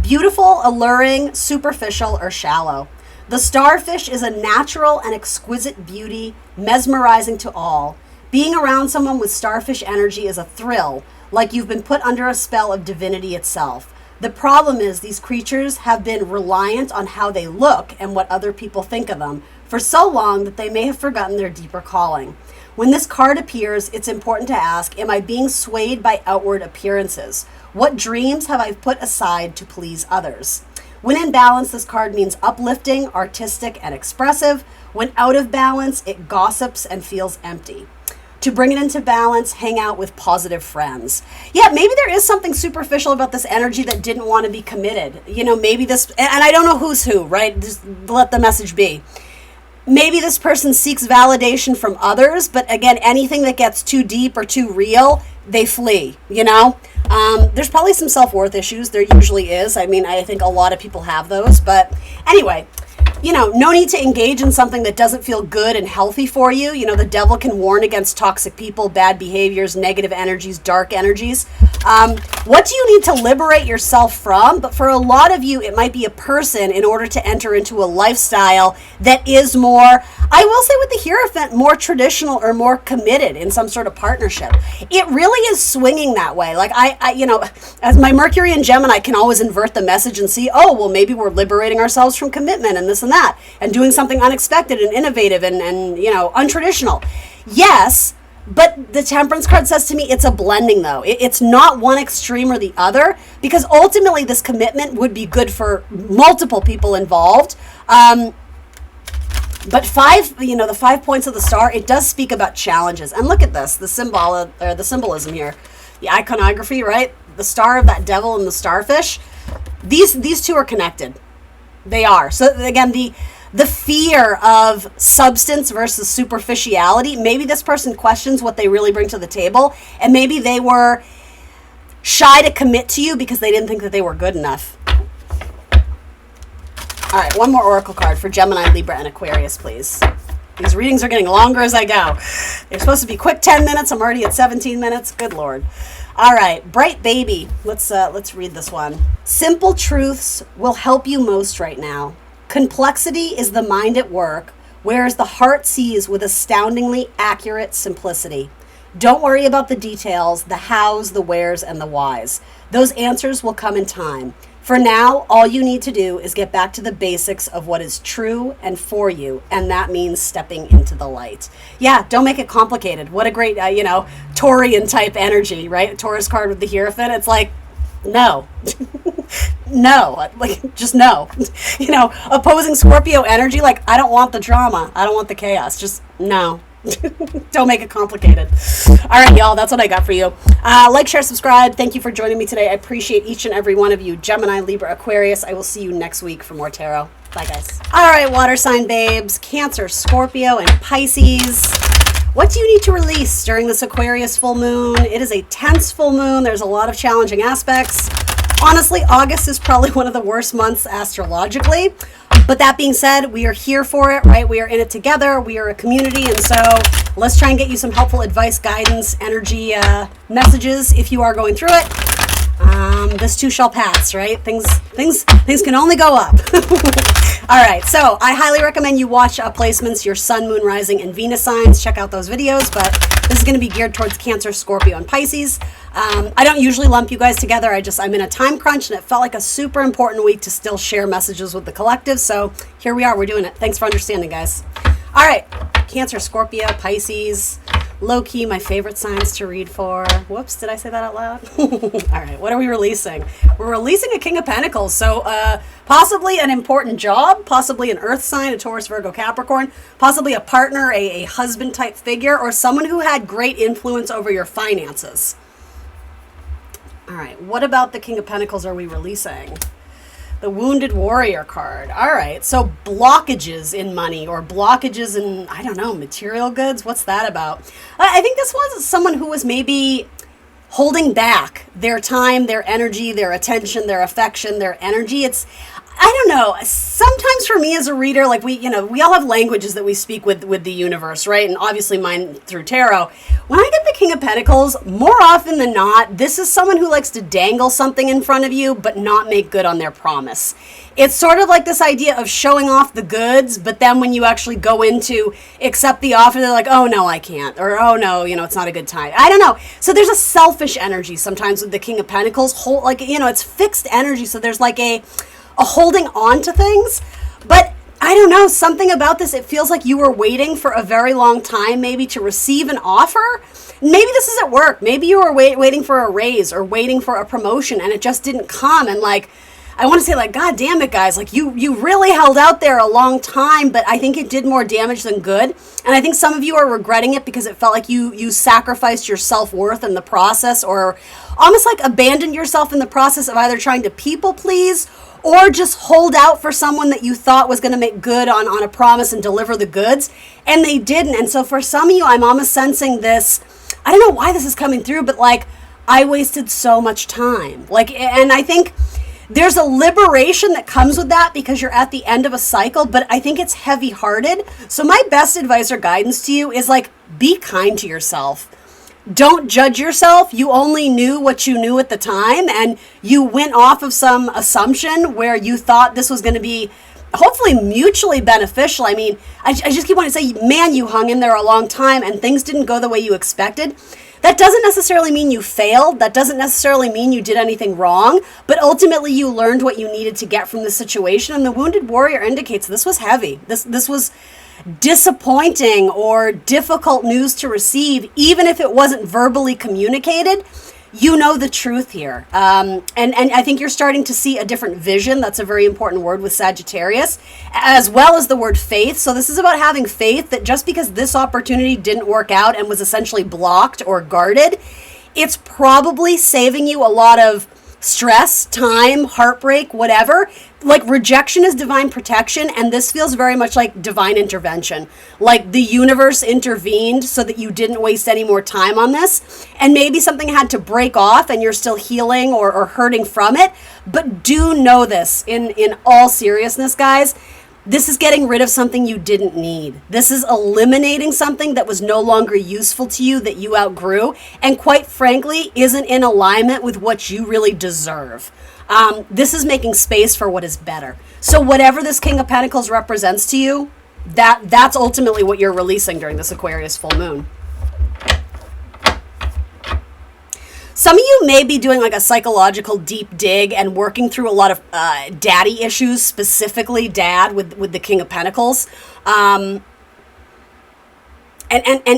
Beautiful, alluring, superficial, or shallow. The starfish is a natural and exquisite beauty, mesmerizing to all. Being around someone with starfish energy is a thrill, like you've been put under a spell of divinity itself. The problem is these creatures have been reliant on how they look and what other people think of them for so long that they may have forgotten their deeper calling. When this card appears, it's important to ask, am I being swayed by outward appearances? What dreams have I put aside to please others? When in balance, this card means uplifting, artistic, and expressive. When out of balance, it gossips and feels empty. To bring it into balance, hang out with positive friends. Yeah, maybe there is something superficial about this energy that didn't want to be committed. Maybe this, and I don't know who's who, right? Just let the message be. Maybe this person seeks validation from others, but again, anything that gets too deep or too real, they flee, There's probably some self-worth issues. There usually is. I think a lot of people have those. But anyway, no need to engage in something that doesn't feel good and healthy for you. The devil can warn against toxic people, bad behaviors, negative energies, dark energies. What do you need to liberate yourself from? But for a lot of you, it might be a person in order to enter into a lifestyle that is more, I will say with the Hierophant, more traditional or more committed in some sort of partnership. It really is swinging that way. Like I as my Mercury and Gemini can always invert the message and see, oh, well, maybe we're liberating ourselves from commitment and this and that and doing something unexpected and innovative and untraditional. Yes. But the Temperance card says to me, it's a blending, though. It's not one extreme or the other, because ultimately this commitment would be good for multiple people involved. But the 5 points of the star, it does speak about challenges. And look at this, the symbolism here, the iconography, right? The star of that devil and the starfish. These two are connected. They are. So again, the fear of substance versus superficiality, maybe this person questions what they really bring to the table, and maybe they were shy to commit to you because they didn't think that they were good enough. All right, one more oracle card for Gemini, Libra, and Aquarius, please. These readings are getting longer as I go. They're supposed to be quick 10 minutes. I'm already at 17 minutes. Good Lord. All right, Bright Baby. Let's read this one. Simple truths will help you most right now. Complexity is the mind at work, whereas the heart sees with astoundingly accurate simplicity. Don't worry about the details, the hows, the wheres, and the whys. Those answers will come in time. For now, all you need to do is get back to the basics of what is true and for you, and that means stepping into the light. Yeah, don't make it complicated. What a great, Taurian type energy, right? Taurus card with the Hierophant. It's like, no. No, like, just no. Opposing Scorpio energy, like, I don't want the drama. I don't want the chaos. Just no. Don't make it complicated. All right, y'all, that's what I got for you. Like, share, subscribe. Thank you for joining me today. I appreciate each and every one of you. Gemini, Libra, Aquarius. I will see you next week for more tarot. Bye, guys. All right, water sign babes, Cancer, Scorpio, and Pisces. What do you need to release during this Aquarius full moon? It is a tense full moon. There's a lot of challenging aspects. Honestly, August is probably one of the worst months astrologically. But that being said, we are here for it, right? We are in it together. We are a community. And so let's try and get you some helpful advice, guidance, energy, messages if you are going through it. This too shall pass, right? Things can only go up. All right. So I highly recommend you watch placements, your sun, moon, rising, and Venus signs. Check out those videos. But this is going to be geared towards Cancer, Scorpio, and Pisces. I don't usually lump you guys together. I'm in a time crunch, and it felt like a super important week to still share messages with the collective. So here we are. We're doing it. Thanks for understanding, guys. All right. Cancer, Scorpio, Pisces. Low-key, my favorite signs to read for. Whoops, did I say that out loud? All right, what are we releasing? We're releasing a King of Pentacles. So possibly an important job, possibly an earth sign, a Taurus, Virgo, Capricorn, possibly a partner, a husband-type figure, or someone who had great influence over your finances. All right, what about the King of Pentacles are we releasing? The Wounded Warrior card. All right, so blockages in money or blockages in, I don't know, material goods. What's that about? I think this was someone who was maybe holding back their time, their energy, their attention, their affection, their energy. I don't know. Sometimes for me as a reader, like we all have languages that we speak with the universe, right? And obviously mine through tarot. When I get the King of Pentacles, more often than not, this is someone who likes to dangle something in front of you, but not make good on their promise. It's sort of like this idea of showing off the goods, but then when you actually go in to accept the offer, they're like, oh no, I can't. Or, oh no, it's not a good time. I don't know. So there's a selfish energy sometimes with the King of Pentacles. It's fixed energy. So there's like a holding on to things. But I don't know, something about this, it feels like you were waiting for a very long time maybe to receive an offer. Maybe this is at work. Maybe you were waiting for a raise or waiting for a promotion and it just didn't come. And I want to say God damn it, guys, you really held out there a long time, but I think it did more damage than good. And I think some of you are regretting it because it felt like you sacrificed your self-worth in the process, or almost like abandoned yourself in the process of either trying to people please or just hold out for someone that you thought was going to make good on a promise and deliver the goods, and they didn't. And so for some of you, I'm almost sensing this, I don't know why this is coming through, but I wasted so much time. And I think there's a liberation that comes with that because you're at the end of a cycle, but I think it's heavy-hearted. So my best advice or guidance to you is be kind to yourself. Don't judge yourself. You only knew what you knew at the time, and you went off of some assumption where you thought this was going to be hopefully mutually beneficial. I mean, I just keep wanting to say, man, you hung in there a long time and things didn't go the way you expected. That doesn't necessarily mean you failed. That doesn't necessarily mean you did anything wrong, but ultimately you learned what you needed to get from the situation. And the Wounded Warrior indicates this was heavy. This was disappointing or difficult news to receive, even if it wasn't verbally communicated. You know the truth here. And I think you're starting to see a different vision. That's a very important word with Sagittarius, as well as the word faith. So this is about having faith that just because this opportunity didn't work out and was essentially blocked or guarded, it's probably saving you a lot of stress, time, heartbreak, whatever. Rejection is divine protection, and this feels very much like divine intervention. Like the universe intervened so that you didn't waste any more time on this, and maybe something had to break off and you're still healing or hurting from it. But do know this, in all seriousness, guys, This is getting rid of something you didn't need. This is eliminating something that was no longer useful to you, that you outgrew, and quite frankly, isn't in alignment with what you really deserve. This is making space for what is better. So whatever this King of Pentacles represents to you, that's ultimately what you're releasing during this Aquarius full moon. Some of you may be doing like a psychological deep dig and working through a lot of daddy issues, specifically dad with the King of Pentacles. And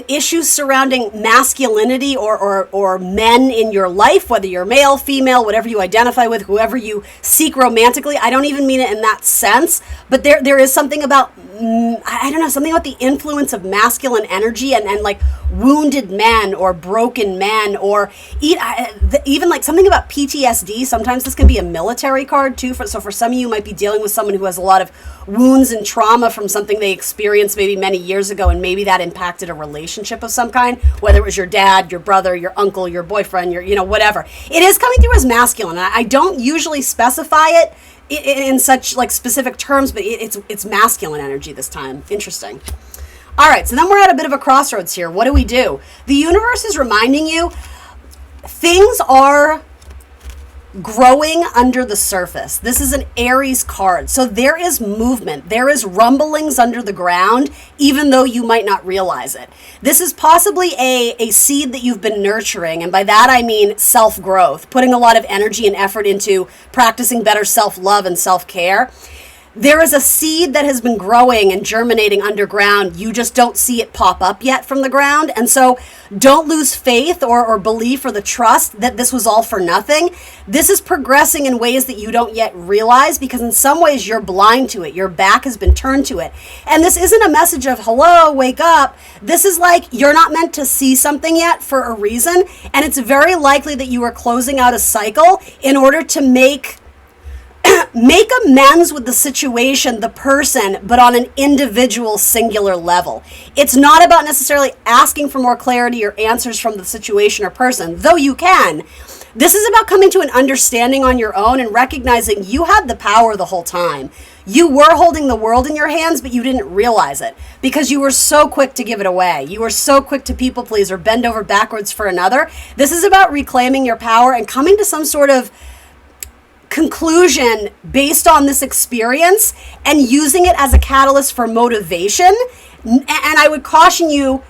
issues surrounding masculinity or men in your life, whether you're male, female, whatever you identify with, whoever you seek romantically. I don't even mean it in that sense, but there is something about, I don't know, something about the influence of masculine energy and like wounded men or broken men, or even like something about PTSD. Sometimes this can be a military card too. So for some of you might be dealing with someone who has a lot of wounds and trauma from something they experienced maybe many years ago, and maybe that impacted a relationship of some kind, whether it was your dad, your brother, your uncle, your boyfriend, your whatever. It is coming through as masculine. I don't usually specify it in such like specific terms, but it's masculine energy this time. Interesting. All right, so then we're at a bit of a crossroads here. What do? The universe is reminding you things are growing under the surface. This is an Aries card. So there is movement. There is rumblings under the ground, even though you might not realize it. This is possibly a seed that you've been nurturing. And by that, I mean self-growth, putting a lot of energy and effort into practicing better self-love and self-care. There is a seed that has been growing and germinating underground. You just don't see it pop up yet from the ground. And so don't lose faith or belief or the trust that this was all for nothing. This is progressing in ways that you don't yet realize, because in some ways you're blind to it. Your back has been turned to it. And this isn't a message of, hello, wake up. This is like, you're not meant to see something yet for a reason. And it's very likely that you are closing out a cycle in order to make amends with the situation, the person, but on an individual, singular level. It's not about necessarily asking for more clarity or answers from the situation or person, though you can. This is about coming to an understanding on your own and recognizing you had the power the whole time. You were holding the world in your hands, but you didn't realize it because you were so quick to give it away. You were so quick to people please or bend over backwards for another. This is about reclaiming your power and coming to some sort of conclusion based on this experience and using it as a catalyst for motivation. And I would caution you,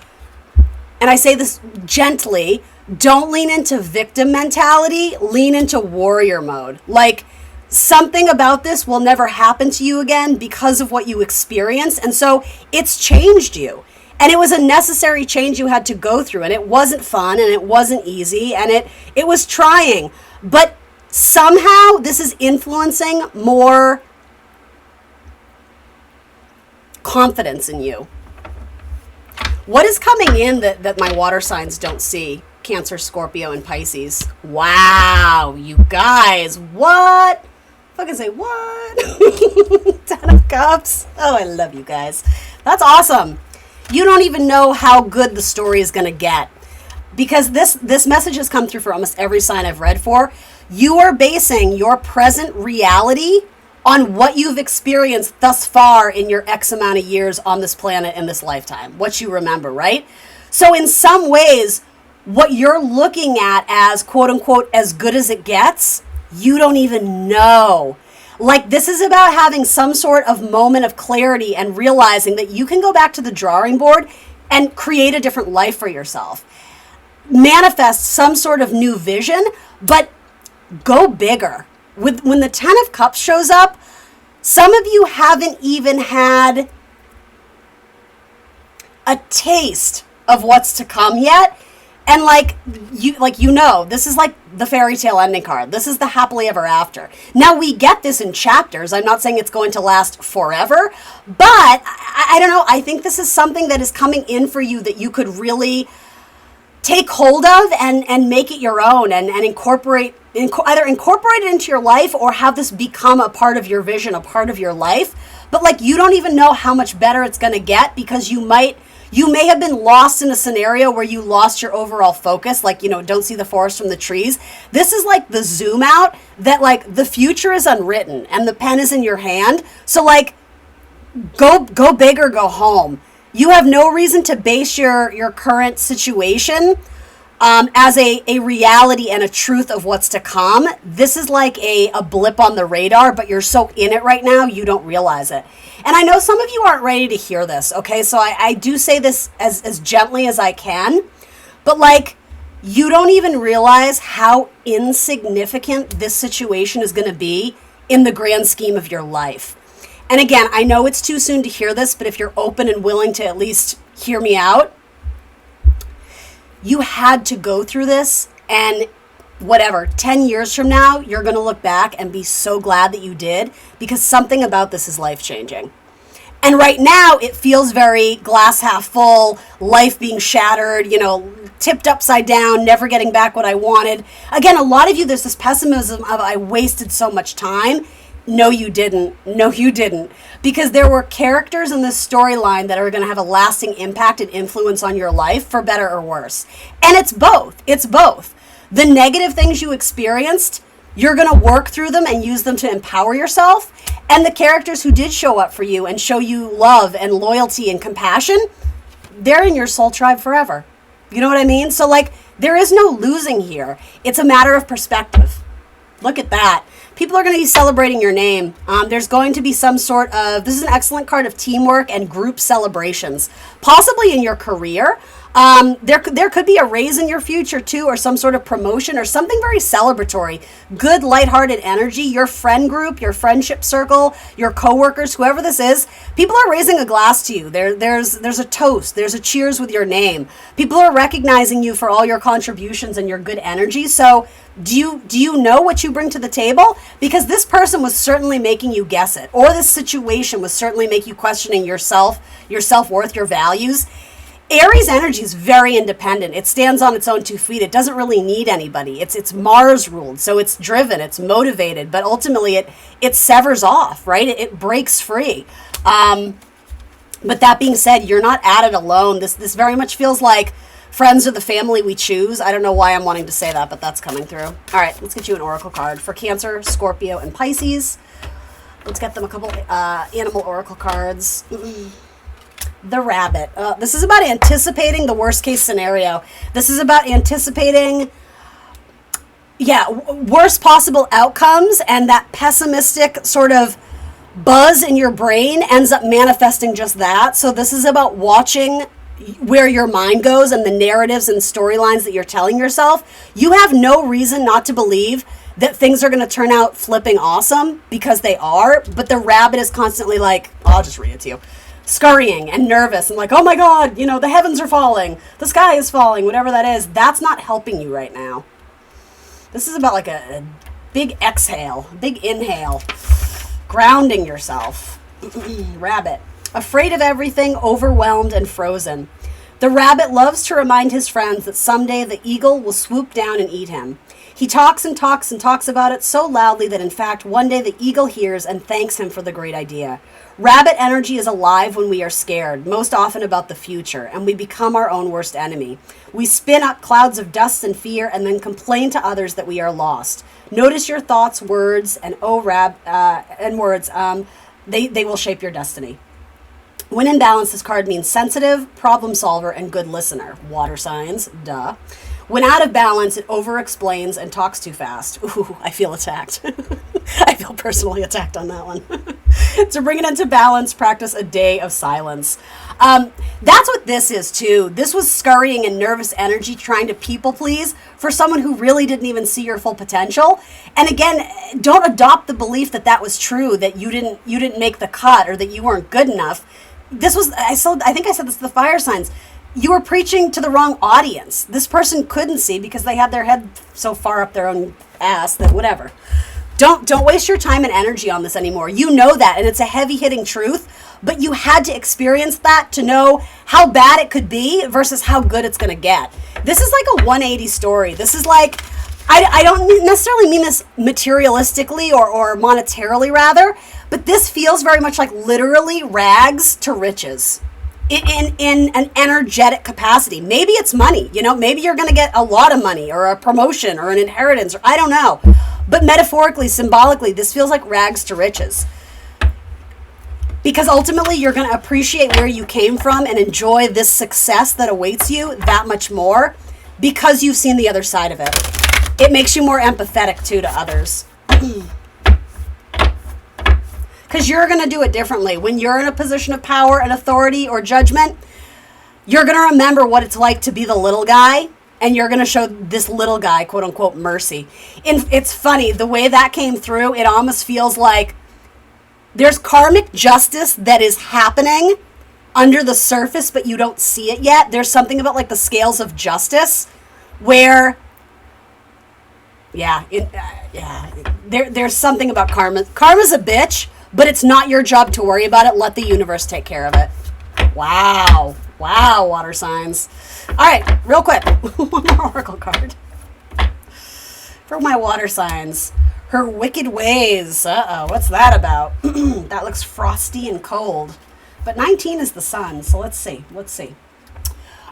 and I say this gently, don't lean into victim mentality, lean into warrior mode. Like, something about this will never happen to you again because of what you experienced. And so it's changed you. And it was a necessary change you had to go through. And it wasn't fun and it wasn't easy and it was trying. But somehow this is influencing more confidence in you. What is coming in that my water signs don't see? Cancer, Scorpio, and Pisces. Wow, you guys, what? Fucking say what? 10 of Cups. Oh, I love you guys. That's awesome. You don't even know how good the story is going to get. Because this message has come through for almost every sign I've read for. You are basing your present reality on what you've experienced thus far in your X amount of years on this planet in this lifetime. What you remember, right? So in some ways, what you're looking at as quote unquote as good as it gets, you don't even know. Like, this is about having some sort of moment of clarity and realizing that you can go back to the drawing board and create a different life for yourself. Manifest some sort of new vision, but go bigger. When the 10 of Cups shows up, some of you haven't even had a taste of what's to come yet. And this is like the fairy tale ending card. This is the happily ever after. Now, we get this in chapters. I'm not saying it's going to last forever, but I don't know. I think this is something that is coming in for you that you could really take hold of and make it your own and either incorporate it into your life or have this become a part of your vision, a part of your life. But like, you don't even know how much better it's going to get because you may have been lost in a scenario where you lost your overall focus, like, don't see the forest from the trees. This is like the zoom out that like the future is unwritten and the pen is in your hand. So like, go big or go home. You have no reason to base your current situation as a reality and a truth of what's to come. This is like a blip on the radar, but you're so in it right now, you don't realize it. And I know some of you aren't ready to hear this, okay? So I do say this as gently as I can, but like, you don't even realize how insignificant this situation is going to be in the grand scheme of your life. And again, I know it's too soon to hear this, but if you're open and willing to at least hear me out, you had to go through this, and whatever, 10 years from now, you're going to look back and be so glad that you did, because something about this is life-changing. And right now, it feels very glass half full, life being shattered, tipped upside down, never getting back what I wanted. Again, a lot of you, there's this pessimism of, I wasted so much time. No, you didn't. No, you didn't. Because there were characters in this storyline that are going to have a lasting impact and influence on your life, for better or worse. And it's both. It's both. The negative things you experienced, you're going to work through them and use them to empower yourself. And the characters who did show up for you and show you love and loyalty and compassion, they're in your soul tribe forever. You know what I mean? So like, there is no losing here. It's a matter of perspective. Look at that. People are going to be celebrating your name. There's going to be some sort of, this is an excellent card of teamwork and group celebrations, possibly in your career. There could be a raise in your future too, or some sort of promotion or something very celebratory. Good, lighthearted energy. Your friend group, your friendship circle, your coworkers, whoever this is, people are raising a glass to you. There's a toast. There's a cheers with your name. People are recognizing you for all your contributions and your good energy. So do you know what you bring to the table? Because this person was certainly making you guess it, or this situation was certainly making you questioning yourself, your self-worth, your values. Aries energy is very independent. It stands on its own 2 feet. It doesn't really need anybody. It's Mars ruled, so it's driven, it's motivated, but ultimately it severs off, right? It breaks free. But that being said, you're not at it alone. This very much feels like friends are the family we choose. I don't know why I'm wanting to say that, but that's coming through. All right, let's get you an oracle card for Cancer, Scorpio, and Pisces. Let's get them a couple animal oracle cards. The rabbit. This is about anticipating the worst case scenario. This is about anticipating, worst possible outcomes, and that pessimistic sort of buzz in your brain ends up manifesting just that. So this is about watching where your mind goes and the narratives and storylines that you're telling yourself. You have no reason not to believe that things are going to turn out flipping awesome, because they are. But the rabbit is constantly like, I'll just read it to you, scurrying and nervous and like, oh my God, the heavens are falling, the sky is falling, whatever that is. That's not helping you right now. This is about like a big exhale, big inhale, grounding yourself. Rabbit. Afraid of everything, overwhelmed and frozen. The rabbit loves to remind his friends that someday the eagle will swoop down and eat him. He talks and talks and talks about it so loudly that in fact one day the eagle hears and thanks him for the great idea. Rabbit energy is alive when we are scared, most often about the future, and we become our own worst enemy. We spin up clouds of dust and fear and then complain to others that we are lost. Notice your thoughts, words, and words. They will shape your destiny. When in balance, this card means sensitive, problem solver, and good listener. Water signs, duh. When out of balance, it over-explains and talks too fast. Ooh, I feel attacked. I feel personally attacked on that one. To bring it into balance, practice a day of silence. That's what this is too. This was scurrying and nervous energy trying to people please for someone who really didn't even see your full potential. And again, don't adopt the belief that that was true, that you didn't make the cut or that you weren't good enough. I think I said this to the fire signs. You were preaching to the wrong audience. This person couldn't see because they had their head so far up their own ass that whatever. Don't waste your time and energy on this anymore. You know that, and it's a heavy-hitting truth, but you had to experience that to know how bad it could be versus how good it's going to get. This is like a 180 story. This is like, I don't necessarily mean this materialistically or monetarily rather, but this feels very much like literally rags to riches. In an energetic capacity. Maybe it's money, maybe you're going to get a lot of money or a promotion or an inheritance, or I don't know. But metaphorically, symbolically, this feels like rags to riches. Because ultimately you're going to appreciate where you came from and enjoy this success that awaits you that much more because you've seen the other side of it. It makes you more empathetic too to others. Because you're going to do it differently. When you're in a position of power and authority or judgment, you're going to remember what it's like to be the little guy, and you're going to show this little guy, quote unquote, mercy. And it's funny, the way that came through, it almost feels like there's karmic justice that is happening under the surface, but you don't see it yet. There's something about like the scales of justice where, there's something about karma. Karma's a bitch, but it's not your job to worry about it. Let the universe take care of it. Wow. Wow, water signs. All right, real quick. One more oracle card. For my water signs. Her wicked ways. Uh-oh, what's that about? That looks frosty and cold. But 19 is the sun, so let's see.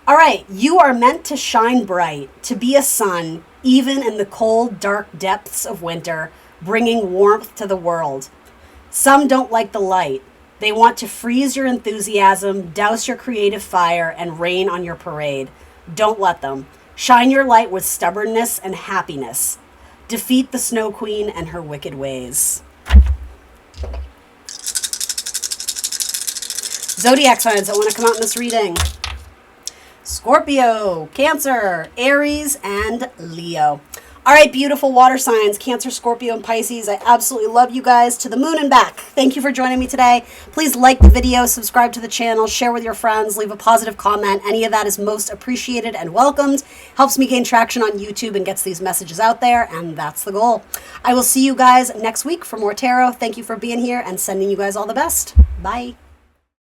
All right, you are meant to shine bright, to be a sun, even in the cold, dark depths of winter, bringing warmth to the world. Some don't like the light. They want to freeze your enthusiasm, douse your creative fire, and rain on your parade. Don't let them. Shine your light with stubbornness and happiness. Defeat the Snow Queen and her wicked ways. Zodiac signs that want to come out in this reading. Scorpio, Cancer, Aries, and Leo. All right, beautiful water signs, Cancer, Scorpio, and Pisces. I absolutely love you guys to the moon and back. Thank you for joining me today. Please like the video, subscribe to the channel, share with your friends, leave a positive comment. Any of that is most appreciated and welcomed. Helps me gain traction on YouTube and gets these messages out there, and that's the goal. I will see you guys next week for more tarot. Thank you for being here and sending you guys all the best. Bye.